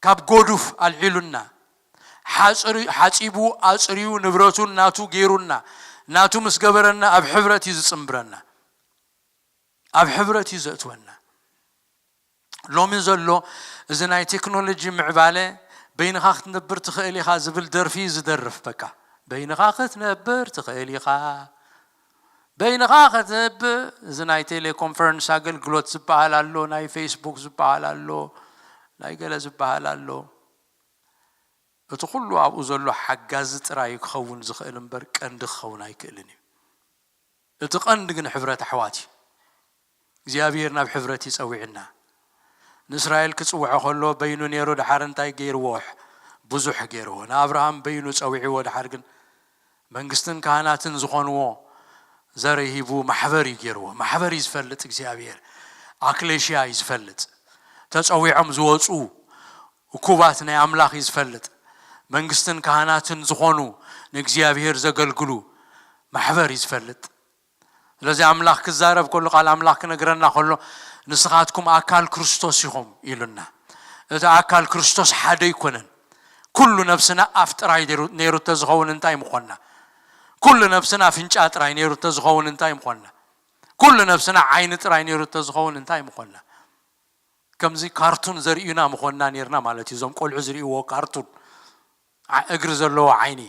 ካብ ጎዱፍ አልዒሉና ሓጺቡ አጽሪው ንብረቱን ናቱ ገይሩና ናቱ መስገበረና ኣብ ሕብረት ይጽምብረና ኣብ ሕብረት ይዘትወና ሎምን ዘሎ እዝናይ ቴክኖሎጂ ምዕባለ በይንኻ ክትነብር ትኽእል ኢኻ ዝብል ደርፊ ዝደርፍ በቃ በይንኻ ክትነብር ትኽእል ኢኻ በይንኻ ክትነብር እዝናይ ቴሌኮንፈረንስ አገልግሎት ዝባሃል ኣሎ ናይ ፌስቡክ ዝባሃል ኣሎ ናይ ገለ ዝበሃል ኣሎ እቲ ኩሉ ኣብኡ ዘሎ ሓጋዝ ጥራይ ክኸውን ዝኽእል እምበር ቀንዲ ክኸውን ኣይክእልን እዩ እቲ ቀንዲ ግን ሕብረት ኣሕዋት እግዚኣብሔር ናብ ሕብረት ይፀውዕና ንእስራኤል ክፅውዖ ከሎ በይኑ ነይሩ ድሓር እንታይ ገይርዎ ብዙሕ ገይርዎ ንኣብርሃም በይኑ ፀዊዕዎ ድሓር ግን መንግስትን ካህናትን ዝኾንዎ ዘረሂቡ ማሕበር ይገይርዎ ማሕበር ይዝፈልጥ እግዚኣብሔር ኣክሌሽያ ይዝፈልጥ ተፀዊዖም ዝወፁ እኩባት ናይ ኣምላኽ ይዝፈልጥ መንግስትን ካህናትን ዝኾኑ ንእግዚኣብሔር ዘገልግሉ ማሕበር ይዝፈልጥ ስለዚ ኣምላኽ ክዛረብ ከሎ ቃል ኣምላኽ ክነግረና ከሎ ንስኻትኩም ኣካል ክርስቶስ ኢኹም ኢሉና እቲ ኣካል ክርስቶስ ሓደ ይኮነን ኩሉ ነፍስና ኣፍ ጥራይ ነይሩ ተዝኸውን እንታይ ምኾንና ኩሉ ነፍስና ኣፍንጫ ጥራይ ነይሩ ተዝኸውን እንታይ ምኾንና ኩሉ ነፍስና ዓይኒ ጥራይ ነይሩ ተዝኸውን እንታይ ምኾንና ከምዚ ካርቱን ዘርእዩና ምኾንና ነርና ማለት እዩ ዞም ቆልዑ ዝርእይዎ ካርቱን እግሪ ዘለዎ ዓይኒ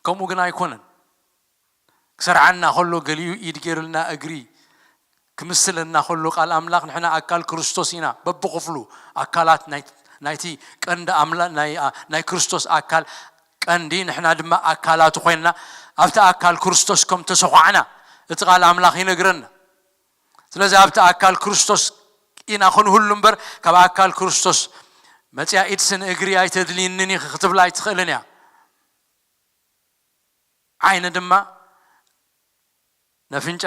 ከምኡ ግን ኣይኮነን ክሰርዓና ከሎ ገሊኡ ኢድ ገይሩልና እግሪ ክምስለና ከሎ ቃል ኣምላኽ ንሕና ኣካል ክርስቶስ ኢና በብኽፍሉ ኣካላት ናይቲ ቀንዲ ኣምላኽ ናይ ክርስቶስ ኣካል ቀንዲ ንሕና ድማ ኣካላቱ ኮይንና ኣብቲ ኣካል ክርስቶስ ከም ተሰኳዕና እቲ ቃል ኣምላኽ ይነግረና ስለዚ ኣብቲ ኣካል ክርስቶስ ኢና ክንህሉ እምበር ካብ ኣካል ክርስቶስ መፅያ ኢድስን እግሪ ኣይተድልይንን ክትብላ ኣይትኽእልን እያ ዓይኒ ድማ ነፍንጫ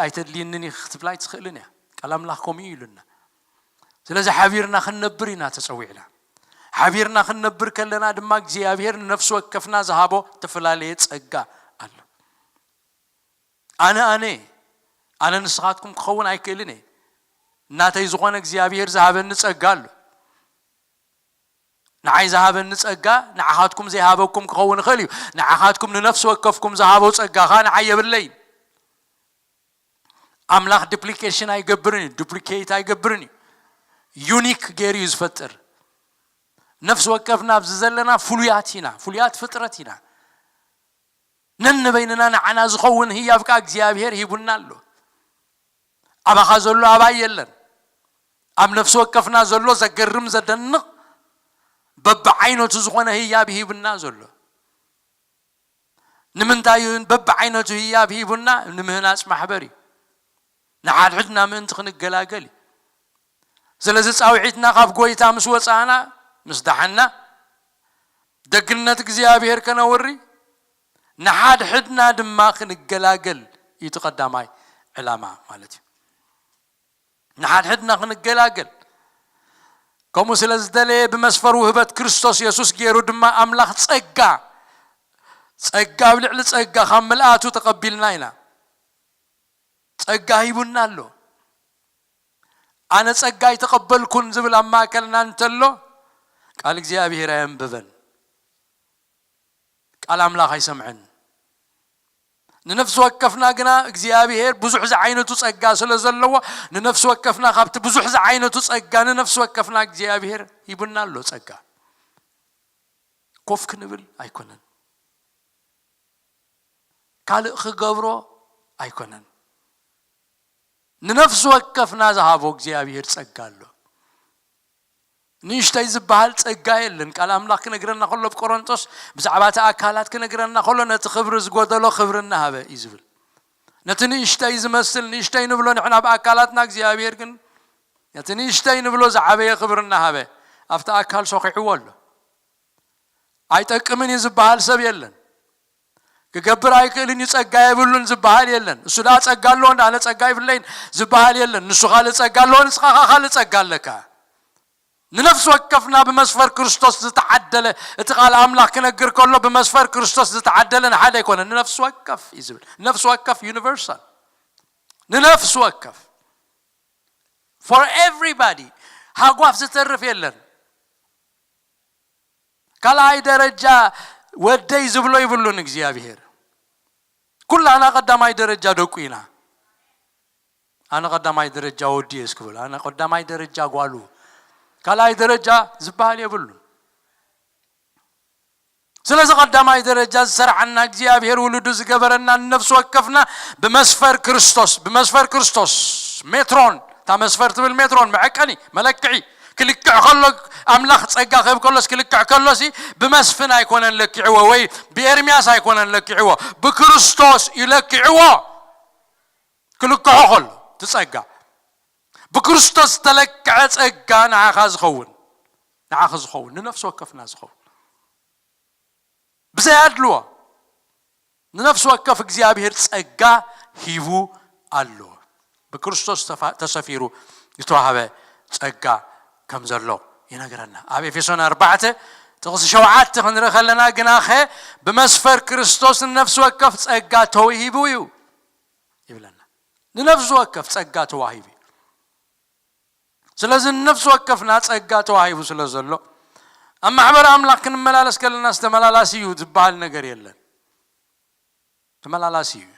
ኣይተድልይንን ክትብላ ኣይትኽእልን እያ ቃል ኣምላኽ ከምኡ ኢሉና ስለዚ ሓቢርና ክንነብር ኢና ተፀዊዕና ሓቢርና ክንነብር ከለና ድማ እግዚኣብሔር ንነፍሱ ወከፍና ዝሃቦ ተፈላለየ ፀጋ ኣሎ ኣነ ንስኻትኩም ክኸውን ኣይክእልን እየ እናተይ ዝኾነ እግዚኣብሔር ዝሃበኒ ፀጋ ኣሎ ንዓይ ዝሃበኒ ፀጋ ንዓኻትኩም ዘይሃበኩም ክኸውን ይኽእል እዩ ንዓኻትኩም ንነፍሲ ወከፍኩም ዝሃበው ፀጋኻ ንዓይ የብለይን ኣምላኽ ዱፕሊኬሽን ኣይገብርን እዩ ዱፕሊኬት ኣይገብርን እዩ ዩኒክ ገይሩ እዩ ዝፈጥር ነፍሲ ወከፍና ኣብዚ ዘለና ፍሉያት ኢና ፍሉያት ፍጥረት ኢና ነንበይንና ንዓና ዝኸውን ህያብካ እግዚኣብሔር ሂቡና ኣሎ ኣባኻ ዘሎ ኣባይ የለን ኣብ ነፍሲ ወከፍና ዘሎ ዘገርም ዘደንቕ በብዓይነቱ ዝኾነ ህያብ ሂቡና ዘሎ ንምንታይ በብዓይነቱ ህያብ ሂቡና ንምህናፅ ማሕበር እዩ ንሓድሕድና ምእንቲ ክንገላገል እዩ ስለዚ ፃውዒትና ካብ ጎይታ ምስ ወፃና ምስ ዳሓና ደግነት እግዚኣብሔር ከነወሪ ንሓድሕድና ድማ ክንገላገል እዩ እቲ ቀዳማይ ዕላማ ማለት እዩ ንሓድሕድና ክንገላገል ከምኡ ስለ ዝደለየ ብመስፈር ውህበት ክርስቶስ ኢየሱስ ገይሩ ድማ ኣምላኽ ፀጋ ብልዕሊ ፀጋ ካብ ምልኣቱ ተቐቢልና ኢና ፀጋ ሂቡና ኣሎ ኣነ ፀጋ ይተቐበልኩን ዝብል ኣብ ማእከልና እንተሎ ቃል እግዚኣብሔር ኣየንብበን ቃል ኣምላኽ ኣይሰምዐን ንነፍሲ ወከፍና ግና እግዚኣብሔር ብዙሕ ዝዓይነቱ ፀጋ ስለ ዘለዎ ንነፍሲ ወከፍና ካብቲ ብዙሕ ዝዓይነቱ ፀጋ ንነፍሲ ወከፍና እግዚኣብሔር ሂቡና ኣሎ ፀጋ ኮፍ ክንብል ኣይኮነን ካልእ ክገብሮ ኣይኮነን ንነፍሲ ወከፍና ዝሃቦ እግዚኣብሔር ፀጋ ኣሎ ንእሽተይ ዝበሃል ፀጋ የለን ቃል ኣምላኽ ክነግረና ከሎ ብቆሮንቶስ ብዛዕባ እቲ ኣካላት ክነግረና ከሎ ነቲ ክብሪ ዝጎደሎ ክብሪ እናሃበ እዩ ዝብል ነቲ ንእሽተይ ዝመስል ንእሽተይ ንብሎ ንሕና ብኣካላትና እግዚኣብሔር ግን ነቲ ንእሽተይ ንብሎ ዝዓበየ ክብሪ እናሃበ ኣብቲ ኣካል ሰኺዕዎ ኣሎ ኣይጠቅምን እዩ ዝበሃል ሰብ የለን ክገብር ኣይክእልን እዩ ፀጋ የብሉን ዝበሃል የለን እሱ ዳ ፀጋ ኣለዎ እንዳለ ፀጋ ይብለይን ዝበሃል የለን ንሱ ካልእ ፀጋ ኣለዎ ንስኻ ካልእ ፀጋ ኣለካ ንነፍሲ ወከፍና ብመስፈር ክርስቶስ ዝተዓደለ እቲ ቃል ኣምላኽ ክነግር ከሎ ብመስፈር ክርስቶስ ዝተዓደለ ንሓደ ኣይኮነን ንነፍሲ ወከፍ እዩ ዝብል ነፍሲ ወከፍ ዩኒቨርሳል ንነፍሲ ወከፍ for everybody ሃጓፍ ዝተርፍ የለን ካልኣይ ደረጃ ወደይ ዝብሎ ይብሉን እግዚኣብሔር ኩላና ቀዳማይ ደረጃ ደቁ ኢና ኣነ ቀዳማይ ደረጃ ወዲ እስክብል ኣነ ቀዳማይ ደረጃ ጓሉ ካልኣይ ደረጃ ዝበሃል የብሉን ስለዚ ቀዳማይ ደረጃ ዝሰርዓና እግዚኣብሔር ውሉዱ ዝገበረና ንነፍሲ ወከፍና ብመስፈር ክርስቶስ ሜትሮን تا مسفرت بالمترون معكني ملكعي كلكع خلق أملاخ تصقى خيب كلس كلكع كلسي بمسفن يكون لكعوا وي بإرمياس يكون لكعوا بكريستوس يلكعوا كلكع خل تصقى بكريستوس تلكع تصقى نعاخذ خون نفس وقفنا زخون بزيادلوا نفس وقف እግዚአብሔር ጸጋ ሂቡ አሎ በክርስቶስ ተሰፊሩ ይተዋሃበ ጸጋ ከም ዘሎ ይነገረና ኣብ ኤፌሶን 4 ጥቅስ 7 ክንረኸለና ግናኸ በመስፈር ክርስቶስ ነፍስ ወከፍ ጸጋ ተወሂቡ ይብለና ነፍስ ወከፍ ጸጋ ተዋሂቡ ስለዚህ ነፍስ ወከፍና ጸጋ ተዋሂቡ ስለዘሎ አማሕበር አምላክ ክንመላለስ ከለና ዝተመላላሲዩ ዝባል ነገር የለን تملالاسي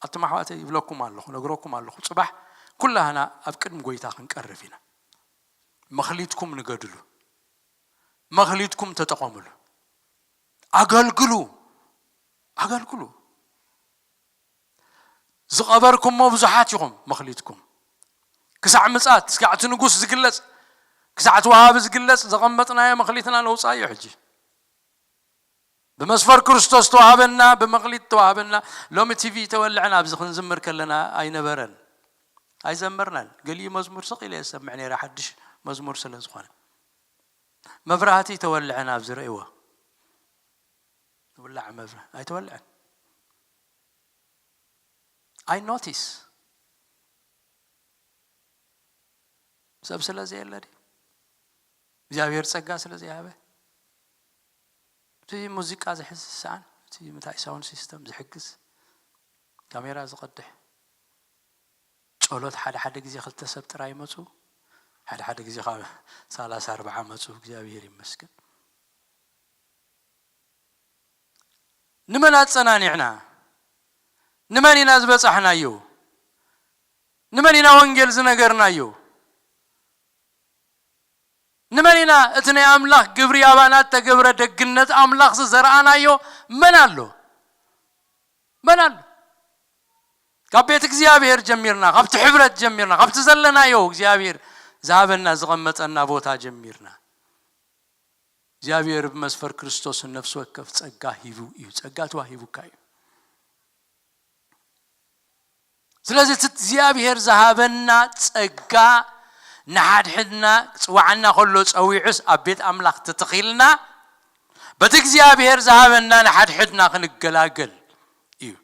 أتمحواتي يبلغكم الله نقرأكم الله صباح كلها أنا أبكر مقويتا خنقرفينا مخليتكم نقدلو مخليتكم تتقاملو أقلقلو زغبركم مبزحاتكم مخليتكم كساع مسات كساعة نقوس زقلت كساعة وهاب زقلت زغمتنا يا مخليتنا لو صايح حجي بمسفر كريستوس توهبنا بمغليت توهبنا لوم تي في تولعنا بزخن زمر كلنا اي نبرن اي زمرنا قال لي مزمور ثقيل يسمعني راح حدش مزمور سلازخون مفرهاتي تولعنا بزريوه ولع مفره اي تولع اي نوتيس سب سلازي الذي እግዚአብሔር ጸጋ ስለዚህ ያበ تي موسيقى زحز سان تي متاع ساوند سيستم زحجز كاميرا زقدح ጸሎት ሓደ ጊዜ خلت ሰብ ጥራይ መጹ ሓደ ጊዜ 34 መጹ እግዚአብሔር ይመስገን ንመን አጸናኒዕና ንመን ይናዝበጻሕናዩ ንመን ይና ወንጌል ዝነገርናዩ نمانينا اتني أملاخ قبري أبانات تقبر دقنت أملاخ زرعانا يو منالو قبيت እግዚአብሔር جميرنا قبت حبرت جميرنا قبت زلنا يو እግዚአብሔር زابنا زغمت أن بوتا جميرنا እግዚአብሔር بمسفر كريستوس النفس وكف ጸጋ ሂቡ እዩ ጸጋ ተዋሂቡ ካዩ ስለዚህ እግዚአብሔር زابنا ጸጋ نحد حدنا وعنا كله صويعس أبيت أملاك تتخيلنا بتجزيها بهر ذهبنا نحد حدنا خنقلاقل إيو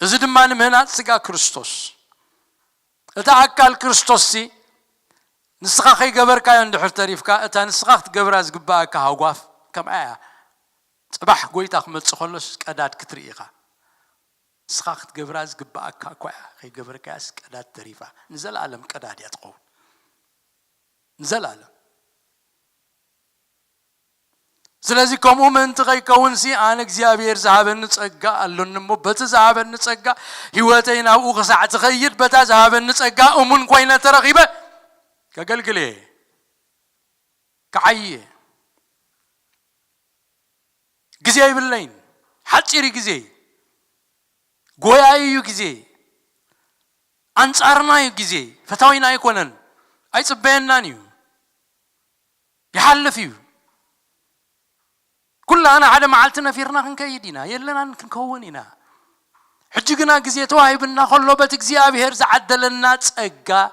إذا دمان مهنا سجى كريستوس إذا أكل كريستوسي نسخة جبر كاين دحر تعرف كا إذا نسخة جبر از جبا كهواف كم صباح قويت أخمد سخلص كادات كتريقة سخاخت جبراز جبا كاكوا خي جبر كاس كدات تريفا نزل عالم كدات يتقو نزل عالم سلازي كم من تغي كونسي أنا እግዚአብሔር زهابن نتسقى اللون نمو بت زهابن نتسقى هواتينا وقسعة تغير بت زهابن نتسقى أمون قوينا ترغيبة كقلقلي كعيه جزي باللين حتشري جزي قوي يجزي أنصارنا يجزي فتاوينا يكونن أي صبينا نيو يحلفيو كل أنا عدم معلتنا فيرنا كنكيدينا يلنا كنكونينا حجقنا جزي تواهبنا خلوا بتجزي أبي هرز عدلنا تسقى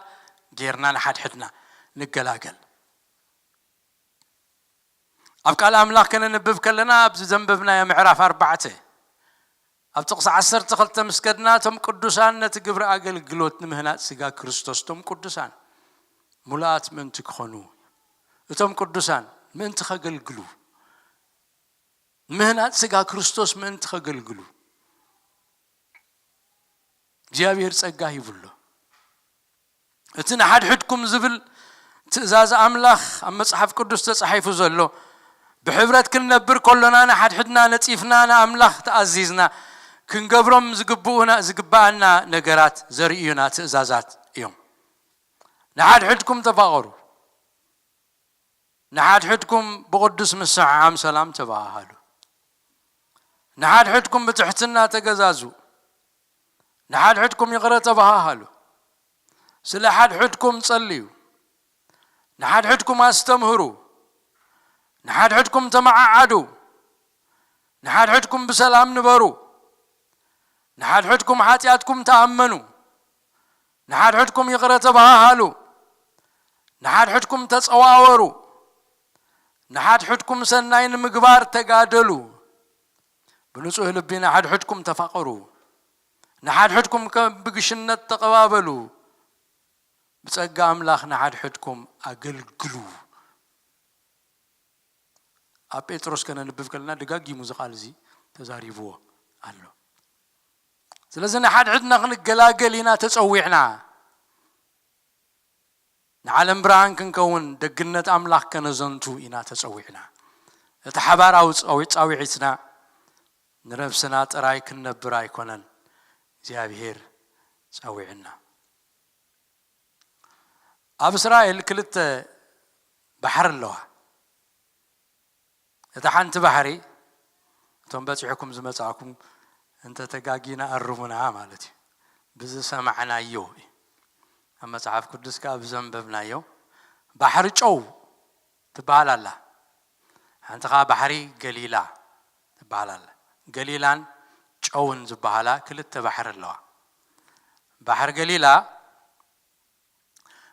غيرنا لحد حدنا نقلاقل أبقى الأملاك كنا نبف كلنا بذنبنا يا معراف 4 أبتقص 10 تخلت مسكدنا تم قدسان نتقبر أقل قلوت نمهنات سيقا كريستوس تم قدسان ملات من تكخنو تم قدسان من تخقل قلو مهنات سيقا كريستوس من تخقل قلو جابير سيقا يبلو اتنا حدكم زبل تأزاز أملاخ أما صحف قدس تصحيفو زلو بحبرات كنا نبر كلنا حدنا نتيفنا أملاخ تأزيزنا كنقبرم زقبانا نقرات زريونا تأزازات يوم نحاد حدكم تفاغروا نحاد حدكم بقدس مساع عام سلام تباهلوا نحاد حدكم بتحتنا تقزازوا نحد حدكم يقرأ تبهالو سلا حد حدكم تصليو نحد حدكم استمهروا نحد حدكم تمععدوا نحد حدكم بسلام نبروا نحد حدكم حاتياتكم تأمنوا نحد حدكم يقرأ تبهالو نحد حدكم تصواوروا نحد حدكم سناين مقبار تقادلوا بنصوه لبين نحد حدكم تفقروا نحد حدكم بقشنة تقبابلوا بتصقى أملاخ نحد حدكم أقلقلوا أبيتروس كان نبفك لنا دقاقي مزقال زي تزاريبوه قالوا سلازن نحد حدنا نقلاقلينا تسويعنا نعلم بران كنكون دقنة أملاخ كنزنتو إنا تسويعنا تحبار أو تسويعتنا نرفسنا تراي كنبراي كونن زيابير تسويعنا أب إسرائيل كلت بحر اللوح يتحنت بحري تنبتعكم زمتعكم أنت تقاقينا الرمنا مالتي بزي سمعنا يو أما تعرف قدس كاب زنببنا يو بحر جو تبال الله أنت خا بحري قليلا تبال الله قليلان جون زبالا كلت بحر اللوح بحر قليلا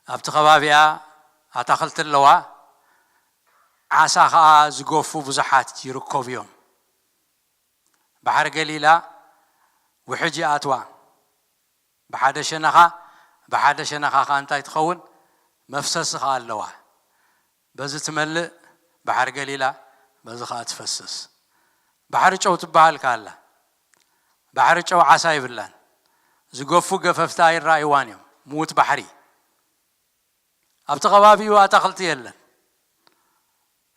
أبت خبابيا أتخلت اللوا عسى خا زقوفو بزحات يركب يوم بحر قليلا وحجي أتوا بحد شنخا خانتا يتخون مفسس خا اللوا بز تملئ بحر قليلا بز خا تفسس بحر جو تبهال كالا بحر جو عسى يبلان زقوفو قففتاي الرأيوان يوم موت بحري أبت غبابي وأتخلت يلا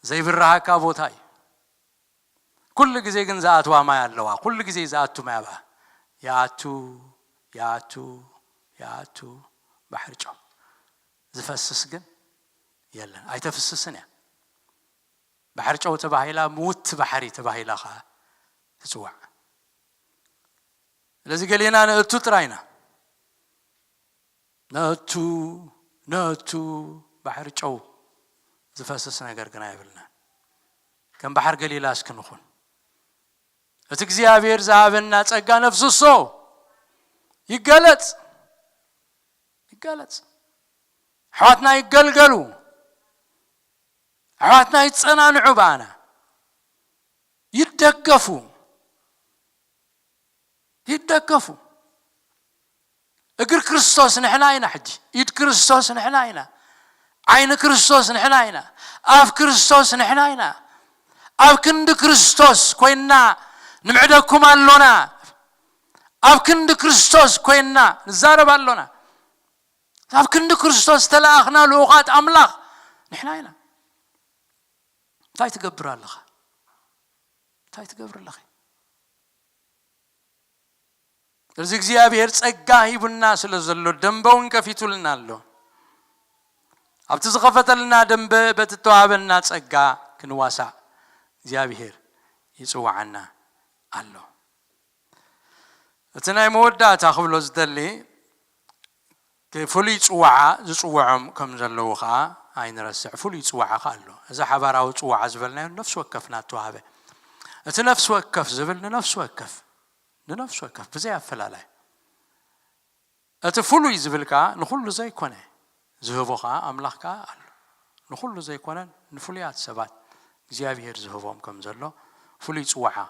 زي بالرها كابوتاي كل جزء جنزات وما يلوا كل جزء زاتو ما يبا ياتو بحر جو زفسس جن يلا أي تفسسنا بحر جو تباهيلا موت بحري تباهيلا خا تسوع لذي قالينا نأتو تراينا ناتو بحر جو زفسسنا قرقنا يبلنا كم بحر قليل أسكن نخون اتكزيابير زهابنا تسقى نفس الصو يقلت حواتنا يقلقلوا حواتنا يتصنانعوا بانا يتدقفوا اقر كريستوس نحناينا حجي يد كريستوس نحناينا عين كريستوس نحناينا اف كريستوس نحناينا اف كند كريستوس كوينا نمعدكم اللونا اف كند كريستوس كوينا نزارب اللونا اف كند كريستوس تلاخنا لوقات املاخ نحناينا تاي تقبر الله رزق زيابير ጸጋሂ ቡና ስለዘሎ ደንበውን ከፊቱልናል አብትዝኸፈተልና ደንበ በተተዋበና ጸጋ ክንዋሳ እግዚአብሔር ይጽዋዓና አሎ እተናይ መወዳታ ክብሎ ዝደሊ ከፍሉይ ጽዋዓ ዝጽዋዓም ከም ዘለውኻ አይንረስዕ ፍሉይ ጽዋዓ ካሎ እዛ ሓባራዊ ጽዋዓ ዝበልናዮ ነፍስ ወከፍና ተዋሃበ እቲ ነፍስ ወከፍ ዝብል ነፍስ ወከፍ بزي أفلاله أتفلو يزبلكا نخلو زي كونه زهبوخا أملاخكا نخلو زي كونه نفليات سبات زيابير زهبوهم كم زلو فلي صوعة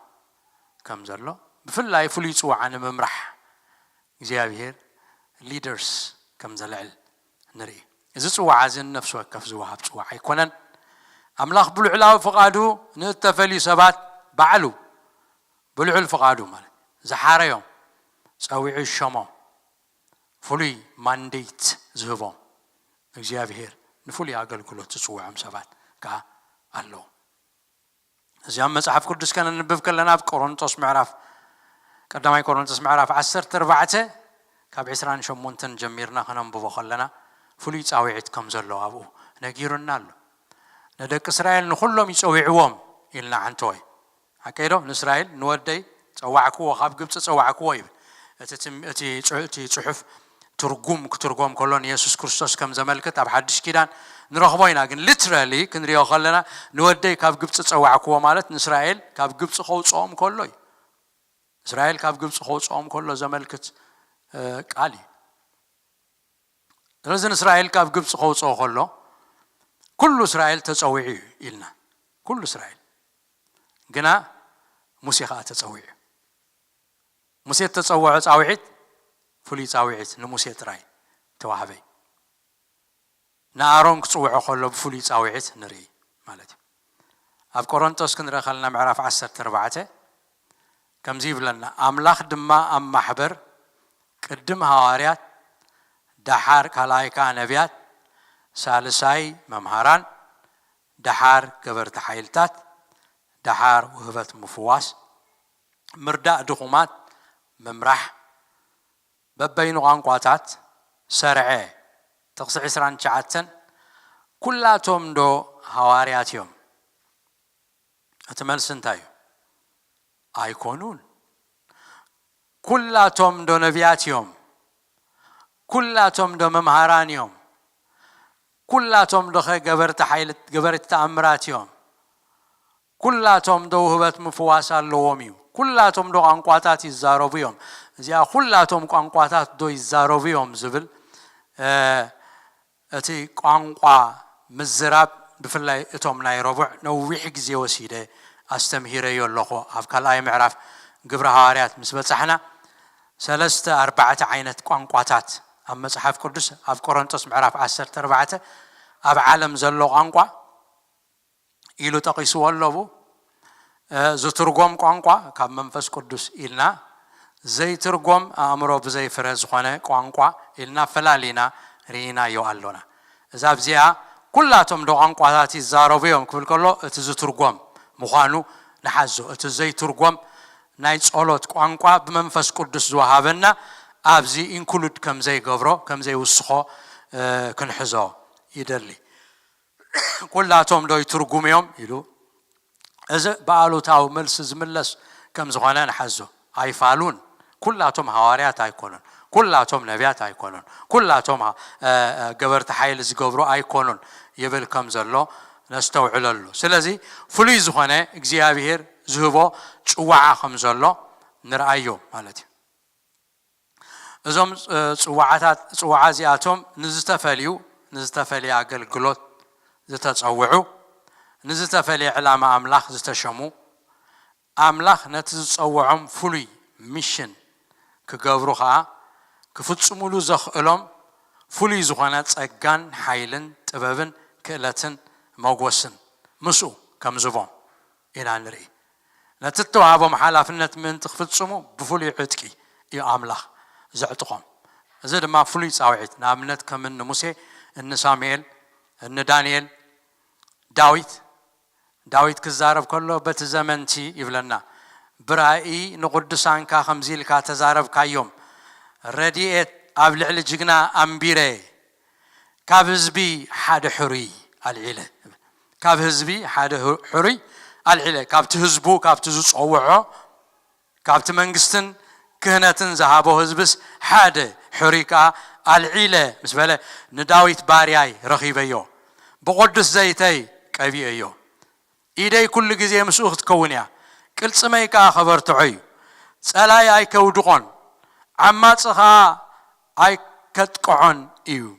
كم زلو بفلاي فلي صوعة نممرح زيابير leaders كم زلعل نري إذا صوعة زين نفسه كف زوهاب صوعة يكونن أملاخ بالعلاو فقادو نتفلي سبات بعلو بالعل فقادو مال زحاريهم سوي الشمام فلي مانديت زهبهم እግዚአብሔር ንፉልይ አገልግሎት ተጽዋዕም ሰባት ካ አሎ እዚያም መጽሐፍ ቅዱስ ከነንብብ ከለና በቆሮንቶስ ምዕራፍ ቀዳማይ ቆሮንቶስ ምዕራፍ 14 ካብ 28 ጀሚርና ከነንብቦ ከለና ፍሉይ ጻዊዕት ከም ዘሎ ኣብኡ ነጊሩና ኣሎ ነደቅ እስራኤል ንኹሎም ይጽውዕዎም ኢልና አንተ ወይ አቀይዶ ንእስራኤል ንወደይ ጸዋዕኩ ወኻብ ግብጽ ጸዋዕኩ ወይ أتي صحف ترجم كلون يسوع كريستوس كم زملكت أب حدش كيدان نرخبينا لكن literally كنريو خلنا نودي كاب جبت تصوعكوا مالت إسرائيل كاب جبت خوص أم كله إسرائيل كاب جبت خوص أم كله زملكت قالي لازم إسرائيل كاب جبت خوص أم كله كل إسرائيل تصوعي إلنا كل إسرائيل جنا موسيقى تصوعي موسيقى تصوع تصوعت فلي تصوعت نموسيقى تراي توهبي نارون تصوع خلوا بفلي تصوعت نري مالتي أب كورنثوس كنا خلنا معرف 10 كم زيف لنا أملاخ دما أم محبر قدم هواريات دحار كلايكا نبيات سالساي ممهران دحار قبرت حيلتات دحار وهبت مفواس مرداء دخومات ممرح ببين قانقواتات سرعي تقصي عسران شعاتن كلاتهم دو هوارياتهم أتمل سنتايو أيكونون كلاتهم دو نبياتهم كلاتهم دو ممهرانيهم كلاتهم دو قبرت حيلت قبرت تأمراتهم كلاتهم دو هبت مفواسا اللوميو كلاتهم دو قانقواتات الزاروبيهم زي كلاتهم قانقواتات دو الزاروبيهم زبل أتي قانقوا مزراب بفلاي اتوم ناي ربع نوويح جزي وسيده استمهيري يلقو افكالاي معرف قبر هواريات مسبصحنا 3-4 عينت قانقواتات اما صحاف قدس اف قرنطس معرف 14 اب عالم زلو قانقوا إلو تقيسوا اللبو زترقوم قانقوا كاب منفس قدس إلنا زي ترقوم أمرو بزي فرز خانة قانقوا إلنا فلالينا رينا يوالونا إذا بزيها كلاتهم دو قانقواتي الزاروبيهم كبل كله تزترقوم مخانو نحزو تزي ترقوم نايت أولوت قانقوا بمنفس قدس زوهابنا أبزي إنكولد كم زي قبرو كم زي وسخو كنحزو يدرلي كلاتهم دو يترقوميهم يلو إذا بقالو تاو ملس زملس كم زغانا نحزو أيفالون كلاتهم هواريات أيكونون كلاتهم نبيات أيكونون كلاتهم قبرت حيل زقبرو أيكونون يبل كم زلو نستوعللو سلازي فلي زغانا اكزيابير زهبو تشوعا خم زلو نرأيو مالتي إذا تشوعا زياتهم نزتفلي عقل قلوت زتتصوعوا نزتفلي علامة أملاخ زتشمو أملاخ نتتصوعهم فلي ميشن كقبروها كفتسمولو زخلهم فلي زخانات أجان حيلن تبابن كلتن موجوسن مسو كم زبون إلى نري نتتوعبوا محلا فنت من تفتسمو بفلي عتكي يا أملاخ زعتقهم زد ما فلي صاوعت نامنت كمن موسى إن ساميل إن دانيال داويت كزارب كله بتزمنتي يبلنا برائي نقدسان كخمزيل كتزارب كيوم رديت قبل على جنا أمبيري كابزبي حد حري العلة كابزبي حد حري العلة كابتهزبو كابتزوعه كابتمنجستن كهنتن ذهبوا هزبس حد حريكا العلة مسبله نداويت بارياي رخيبيو بقدس زيتي كبي أيو إيدي كل جزء مسؤول تكونيا كل سمايكا خبر تعي سلاي أي كودقون عماتها أي كتقعن إيو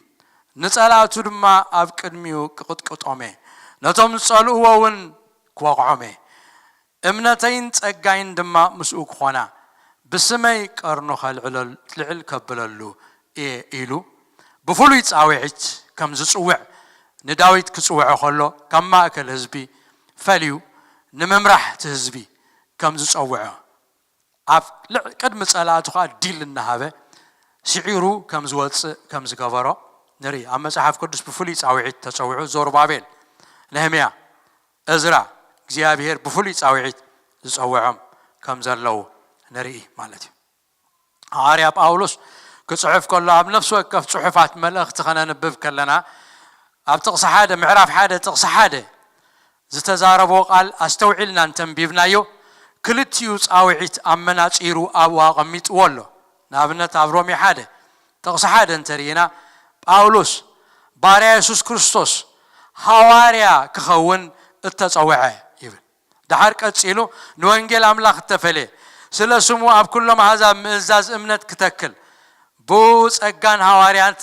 نسأل تدما أبكرميو كقطعمه نتوم سألوا وون كواقعمه إمنتين تأجين دما مسؤول خنا بسمايك أرنو خال علل كبللو إيلو بفلويت أوعيت كم زسوع نداويت كسوع خلو كم ما أكل هزبي فليو نممرح تهزبي كم زسوعه قد مسألة خا ديل النهابة سعيرو كم زوات كم زكفرة نري أما صحف قدس بفليت أوعيت تسوعه زور بابل نهميا أزرع زيابير بفليت أوعيت زسوعهم كم زلوا نري مالتي عاري باولوس كصحف كله أب نفسه كف صحفات ملأ خنا نبذ كلنا أب تقص حدا معرف حدا تقص حدا زتزاربوا قال استوعلنا أنتم بيبنايو كلتيوس أوعيت أمنا تيرو أو غميت ولا نابنت أبرومي حادة تقصحاد انترينا باولوس باريا يسوس كريستوس حواريا كخون التصوعه يبل دحر قصيلو نوانجيل املاخ تفلي سلسمو اب كلهم احزاب مزاز امنت كتكل بو صغان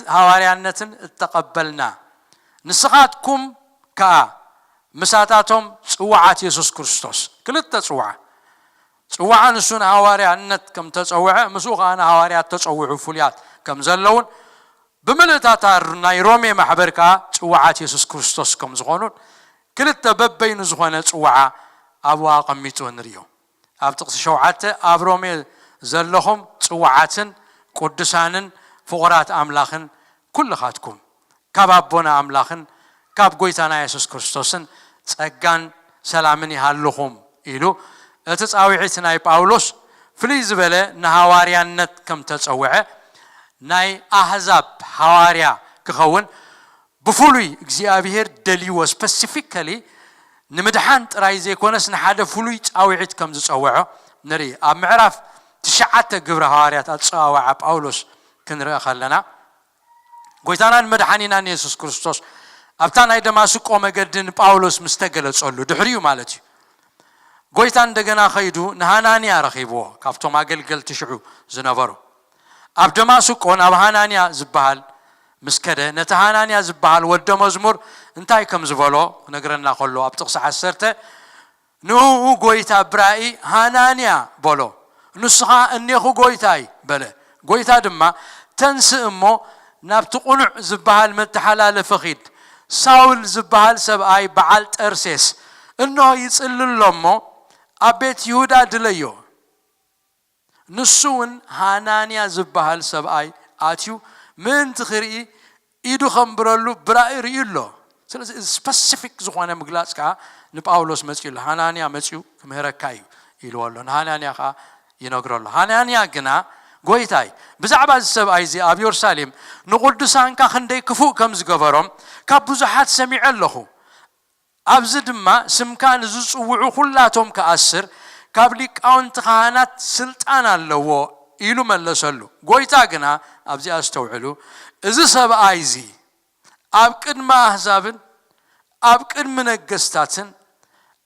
حواريانتن تقبلنا نسخاتكم كا مساتاتهم صوعات يسوس كريستوس كلت صوعه صوعان سن حواريانت كم تصوعه مسوخ انا حواريات تصوعوا فليات كم زلون بملتاتار نايرومي محبركا صوعات يسوس كريستوس كم زغونون كلت ببين زغونه صوعه ابوا قميتو نريو اب تقص شوعات ابرومي زلهم صوعاتن قدسانن فقرات املاخن كل خاتكم كابابونا املاخن كاب غويتانا يسوس كريستوسن صغان سلامن يحلهم يلو اتصاوعيت ناي باولوس فليز بله نحواريانت كم تصوعه ناي احزاب حواريا كخون بفولي እግዚአብሔር دليو specifically نمدحان ጥራይ ዘይኮነስ ንሓደ ፍሉይ ጻውዒት ከም ዝጸውዖ ንሪ ኣብ ምዕራፍ 9 ግብረ ሐዋርያት ኣጻዋዓ ጳውሎስ ክንርኢ ኸለና ጎይታናን መድሓኒናን ኢየሱስ ክርስቶስ ኣብታ ናይ ደማስቆ መገድን ጳውሎስ ምስተገለጸሉ ድሕሪዩ ማለት እዩ ጎይታ እንደገና ኸይዱ ንሃናንያ ረኺብዎ ካብቶም ኣገልገልቲ ሽዑ ዝነበሩ ኣብ ደማስቆ ናብ ሃናንያ ዝበሃል مسكده نتهانانيا زبال ود مزمور انتاي كم زبالو نغرنا خلو اب تقص 10 نو غويتا براي هانانيا بولو نسخا انيخو غويتاي بله غويتا دما تنس امو نابت قنع زبال متحلال فخيد ساول زبال سباي بعل ترسيس انه يصلللمو ابيت يهودا دليو نسون هانانيا زبال سباي اتيو من تخري إيدو خمبرلو برائر يلو سلسل specific زخوانا مغلاس كا نباولوس مسيو هانانيا مسيو كمهركايو يلو الله هانانيا كا ينقر الله هانانيا جنا قويتاي بزعب السب أيزي أبي يرسالم نقدسان كا خندي كفو كم زغفرهم كابوزحات سميع الله أبزد ما سمكان زوز وعو خلاتهم كأسر كابليك أون تخانات سلطان الله إلو ملسلو قويتا جنا أبزي أستوعلو إذا سب أيزي أبكر ما أحزابن أبكر من الجستاتن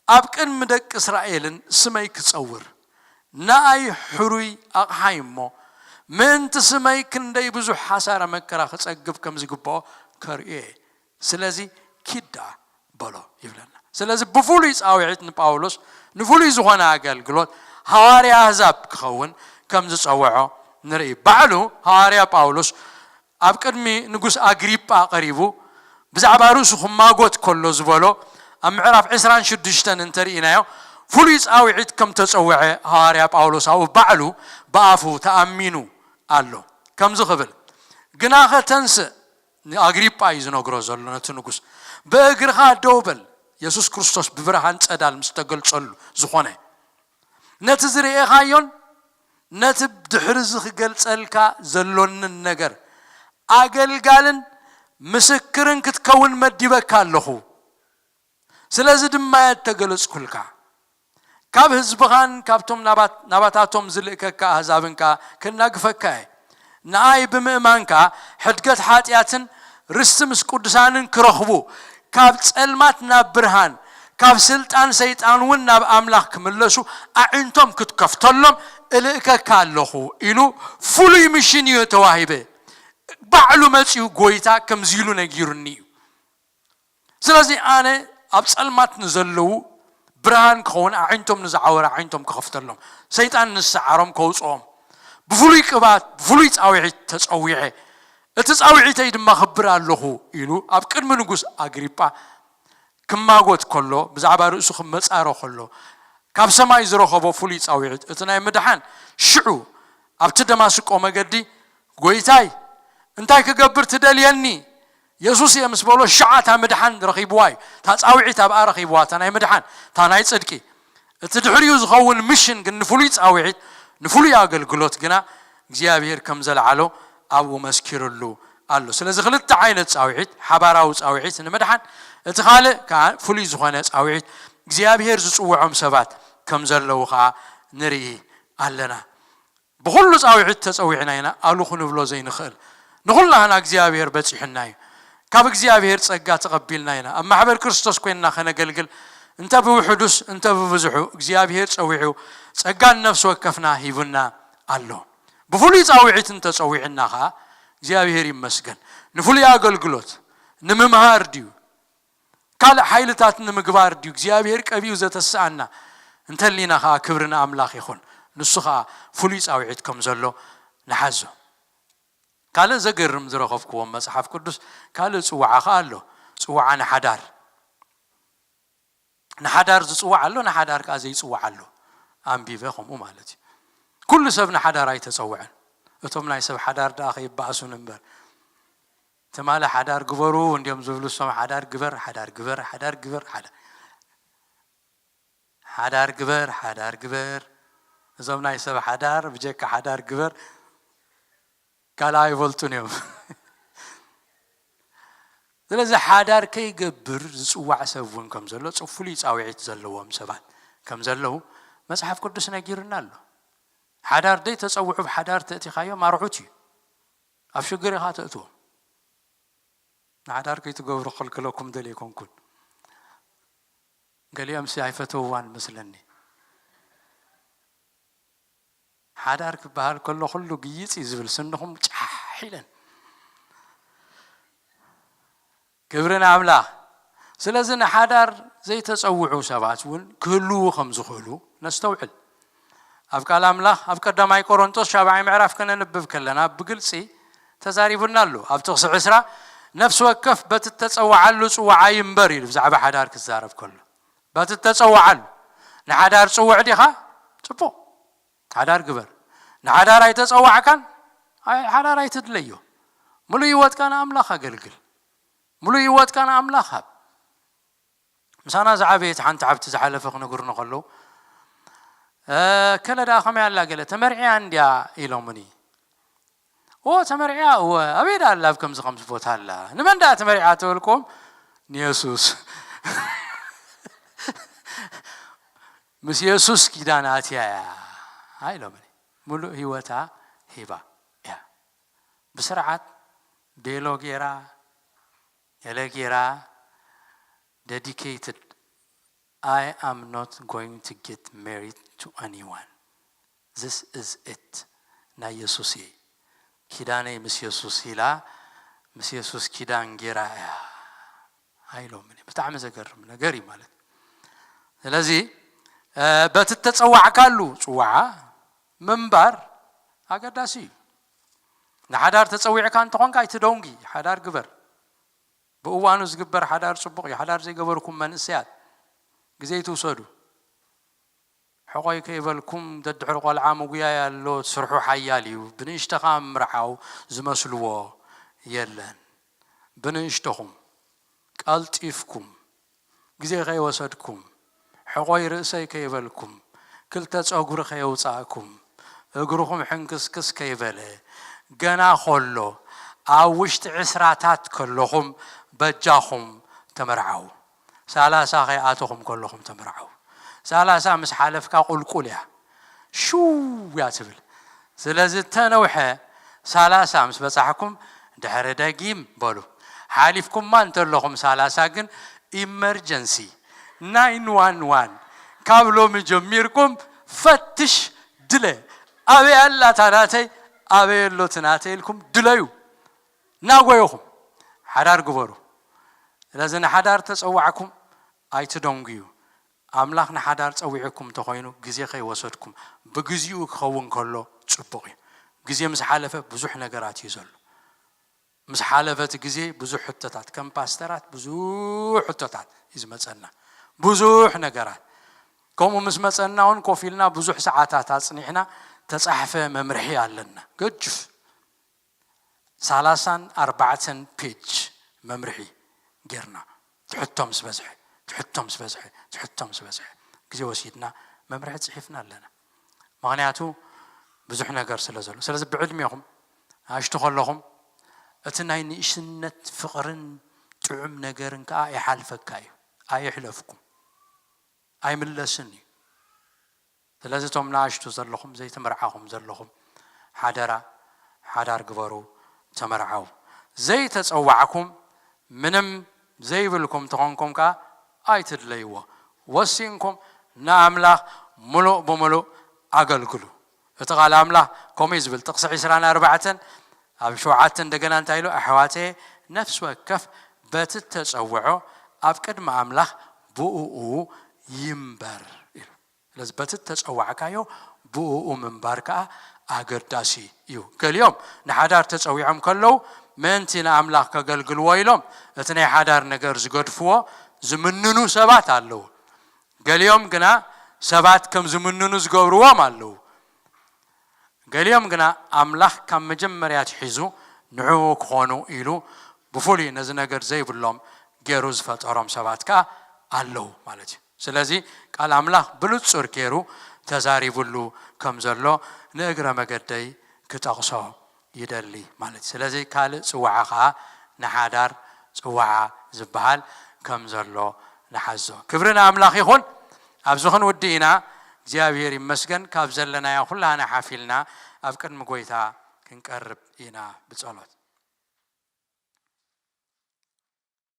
أبكر من إسرائيلن سميك تصور ناي حروي أقحيمو من تسمي كندي بزو حسارة مكرا خصقف كم زغبو كرئي سلازي كيدا بلو يبلنا سلازي بفوليس أوعيت نباولوس نفولي زغانا أقلقلوت حواري أحزاب كخون كم زصوعو نري بعلو حواري باولوس أبقدمي نقص أغريبا قريبو بزعبا روسو خماغوت كله زبولو أم عرف 26 انترينايو فوليس أوعيت كم تصوعي حواري باولوس أو بعلو بافو تأمينو قالو كم زخبل قناخة تنس أغريبا يزنو زلو نتنقص بأغرها دوبل يسوس كريستوس ببرهان تسأدال مستقل صلو زخونه نتزري إخايون نتب دحرز خقلصلكا زلون النجر أقلقالن مسكرن كتكون مديبك اللهو سلازي دما يتقلص كلكا كاب هزبغان كابتم نباتاتهم زلقكا هزابنكا كنا قفكاي ناي بمئمانكا حدقت حاتياتن رسمس قدسانن كرخبو كاب تسألمات نابرهان كاب سلطان سيطان وناب أملاك ملسو أعنتم كتكفتلهم إليكا كاللهو إلو فلي مشينيو تواهبه بعلو مسيو قويتا كم زيلو نجيرنيو سلازي أنا أبسألمات نزلو برهان كون أعنتم نزعور أعنتم كفتلهم سيطان نسعرهم كوصهم بفلي كبات بفلي تساويعي تساويعي التساويعي تايد ما خبر اللهو إلو أبكر من نقص أغريبا كما قلت كله بزعبا رؤسو خمس أرو كله كاب سماي زرو خبو فولي تساويعي اتناي مدحان شعو أبتدى ما سكو مقدي قويتاي انتاي كقبر تدليني يسوس يمس بولو شعاتا مدحان رخيبواي تساويعي تابقى رخيبوا تناي مدحان تناي صدقي تدحريو زخون مشن قن فولي تساويعي نفولي أقلقلوت قنا እግዚአብሔር كم زلعلو أبو مسكيرلو قالو سلازي خلت عينة تساويعي حباراو تساويعي نمدحان اتخالي كان فولي زخونة تساويعي እግዚአብሔር ዝጽውዖም ሰባት كم زلو خا نري قالنا بكل صاوعت تصوعنا هنا قالوا خنو بلو زي نخل نخلنا هنا እግዚአብሔር በጽሕናዩ ካብ እግዚአብሔር ጸጋ ተቀበልና هنا اما حبر ክርስቶስ ኮይና خنገልግል انت بوحدوس انت ببزحو እግዚአብሔር ጸዊዑ ጸጋን ነፍስ ወከፍና ሂቡና አሎ بفولي صاوعت انت ጸዊዕና ኻ እግዚአብሔር ይመስገን ንፉሊ አገልግሎት ንምምሃር ዲዩ ካል ኃይልታት ንምግባር ዲዩ እግዚአብሔር ቀቢው ዘተሳአና እንተሊና ኻ ክብርና አምላኽ ይኹን ንሱኻ ፉሊ ጻውዒት ከም ዘሎ ንሓዞ ካለ ዘገርም ዝረኸብክዎ መጽሐፍ ቅዱስ ካለ ጽዋዓኻ ኣሎ ጽዋዓ ንሓዳር ዝጽዋዕ ኣሎ ንሓዳር ካ ዘይጽዋዕ ኣሎ ኣንቢበ ከምኡ ማለት እዩ ኩሉ ሰብ ንሓዳር ኣይተጸውዐን እቶም ናይ ሰብ ሓዳር ዳ ኸይባእሱን እምበር ተማለ ሓዳር ግበሩ እንዲም ዝብሉ ሰም ሓዳር ግበር ሓዳር ግበር እዞም ናይ ሰብ ሓዳር ብጀካ ሓዳር ግበር ካላ ይፈልጡን እዮም ስለዚህ ሓዳር ከይገብር ዝጽዋዕ ሰብ እውን ከም ዘሎ ጽፉሊ ጻውዒት ዘለዎም ሰባት ከም ዘለው መጽሐፍ ቅዱስ ነጊርና ኣሎ ሓዳር ደይ ተጸውዑ ብሓዳር ተእቲኻዮ ማርዑት እዩ ኣብ ሽግር ኢኻ ተእትዎ ንሓዳር ከይትገብሩ ክልክለኩም ደልየኮንኩን ገሊኦም ኣይፈተውዋን መስለኒ ሓዳር ክበሃል ከሎ ኩሉ ግይጽ ይዝብል ስንኹም ጫሒለን ክብርና አምላኽ ስለዚህ ንሓዳር ዘይተጸውዑ ሰባት እውን ክህልው ከም ዝኽእሉ ነስተውዕል ኣብ ቃል አምላኽ ኣብ ቀዳማይ ቆሮንቶስ 7 ምዕራፍ ከነንብብ ከለና ብግልጽ ተዛሪቡና ኣሎ ኣብ ጥቕሲ 20 ነፍስ ወከፍ በትተጸዋዓሉ ጽዋዓ ይምበር ኢሉ ብዛዕባ ሓዳር ክዛረብ ከሎ በትተጸዋዓሉ ንሓዳር ጽውዕ ዲኻ ጽቡቕ ሓዳር ግበር ንሓዳር ኣይተጸዋዕካን ሓዳር ኣይትድለዮ ሙሉእ ህይወትካን አምላኽ አገልግል ሙሉእ ህይወትካን አምላኽ ሃብ ምሳና ዝዓበየት ሓንቲ ዓብቲ ዝሓለፈ ክነግሩና ከለዉ ከለዳ ከመይ ኣላ ገለ ተመርዒያ እንድያ ኢሎምኒ ተመርዒያ ኣበይዳ ኣላ ኣብ ከምዚ ከምዚ ቦታ ኣላ ንመን ዳ ተመርዒያ ተበልኩም ንየሱስ ምስ የሱስ ኪዳን ኣትያ ኢሎምኒ ሙሉእ ህይወታ ሂባ እያ ብስርዓት ቤሎ ጌራ የለጌራ dedicated I am not going to get married to anyone this is it na yesusi kidane ምስ የሱስ ኢላ ምስ የሱስ ኪዳን ጌራ አይሎምን በጣም ዘገርም ነገር ማለት ስለዚህ በትተጸዋዕ ካሉ ጽዋዓ መንባር አገዳሲ ንሓዳር ተጸዊዕካ እንተኾንካ ኣይትደውንጊ ሓዳር ግበር በእዋኑ ዝግበር ሓዳር ጽቡቕ ሓዳር ዘይገበርኩም መንእሰያት ግዜ ትውሰዱ ሕቆይ ከይበልኩም ደድሕር ቆልዓ ሙጉያ ያሎ ስርሑ ሓያል እዩ ብንእሽተኻ ምርዓው ዝመስልዎ የለን ብንእሽተኹም ቀልጢፍኩም ግዜ ከይወሰድኩም ሕቆይ ርእሰይ ከይበልኩም ክልተ ጸጉሪ ከየውፃእኩም እግርኹም ሕንክስክስ ከይበለ ገና ኸሎ ኣብ ውሽጢ ዕስራታት ከለኹም በጃኹም ተመርዓው 30 ከይኣተኹም ከለኹም ተመርዓው 30 ምስ ሓለፍካ ቁልቁል ያ ሹው ያ ትብል ስለዚህ ተነውሐ 30 ምስ በጻሕኩም ድሕረ ደጊም በሉ ሓሊፍኩም ማን ተለኹም 30 ግን ኢመርጀንሲ 911 ካብሎም ጀሚርኩም ፈትሽ ድለ ኣበይ ኣላ ታናተይ ኣበይ ኣሎ ትናተይ ኢልኩም ድለዩ ናጎይኹም ሓዳር ግበሩ ስለዚህ ንሓዳር ተጸዋዕኩም ኣይትደንግዩ አምላኽ ንሓዳር ጸዊዕኩም ተኾይኑ ግዜ ከይወሰድኩም በግዚኡ ክኸውን ከሎ ጽቡቕ እዩ ግዜ ምስ ሓለፈ ብዙሕ ነገራት እዩ ዘሎ ምስ ሓለፈት ግዜ ብዙሕ ሕቶታት ከም ፓስተራት ብዙሕ ሕቶታት ይዝመጸና ብዙሕ ነገራት ከምኡ ምስ መጸናውን ኮፊልና ብዙሕ ሰዓታት አጽኒዕና ተጻሕፈ መምርሒ ኣለና ገጅፍ 34 ፔጅ መምርሒ ጌርና ትሕቶም ስበዝሕ ግዜ ወሲድና መምርሒ ጽሒፍና ኣለና ምክንያቱ ብዙሕ ነገር ስለዘሎ ስለዚህ ብዕድሜኹም ኣሽቱ ከለኹም እቲ ናይ ንእሽነት ፍቕርን ጥዑም ነገርን ከዓ ይሓልፈካ እዩ ኣይሕለፍኩም ኣይምለስን እዩ ስለዚህ ቶም ናኣሽቱ ዘለኹም ዘይተመርዓኹም ዘለኹም حدار قبرو تمرعو زي تتصوعكم منم زي بلكم تغنكم كا آيت الليوة وسينكم نعمله ملو بملو أقلقلو اتغال عمله كوميز بالتقص عسران 4 أب شوعات دقنا انتايلو أحواتي نفس وكف بتتصوعو أبكد ما عمله بؤو يمبر لز بتتصوع كايو بؤو منبر كا أقرداسي يو كل يوم نحدار تتصوعهم كلو منتين عمله كقلقلو ويلهم اتني حدار نقر زقدفو زمننو سبات اللو قال يوم قنا سبات كم زمننو زقبروا مالو قال يوم قنا أملاح كم مجمريات حزو نعوك خونو إلو بفولي نزنقر زي بلوم جيروز فتورم سبات كا اللو مالتي سلازي قال أملاح بلوت سور كيرو تزاري بلو كم زلو نقرأ مقدي كتاقصو يدلي مالتي سلازي قال سوعها نحادار سوعها زبال كم زلو نحزو كبرنا أملاخ يخون أبزخن ودينا زيابير مسجن كابزلنا يا كلنا حافلنا أفكر مقويتا كنقرب إنا بتصالات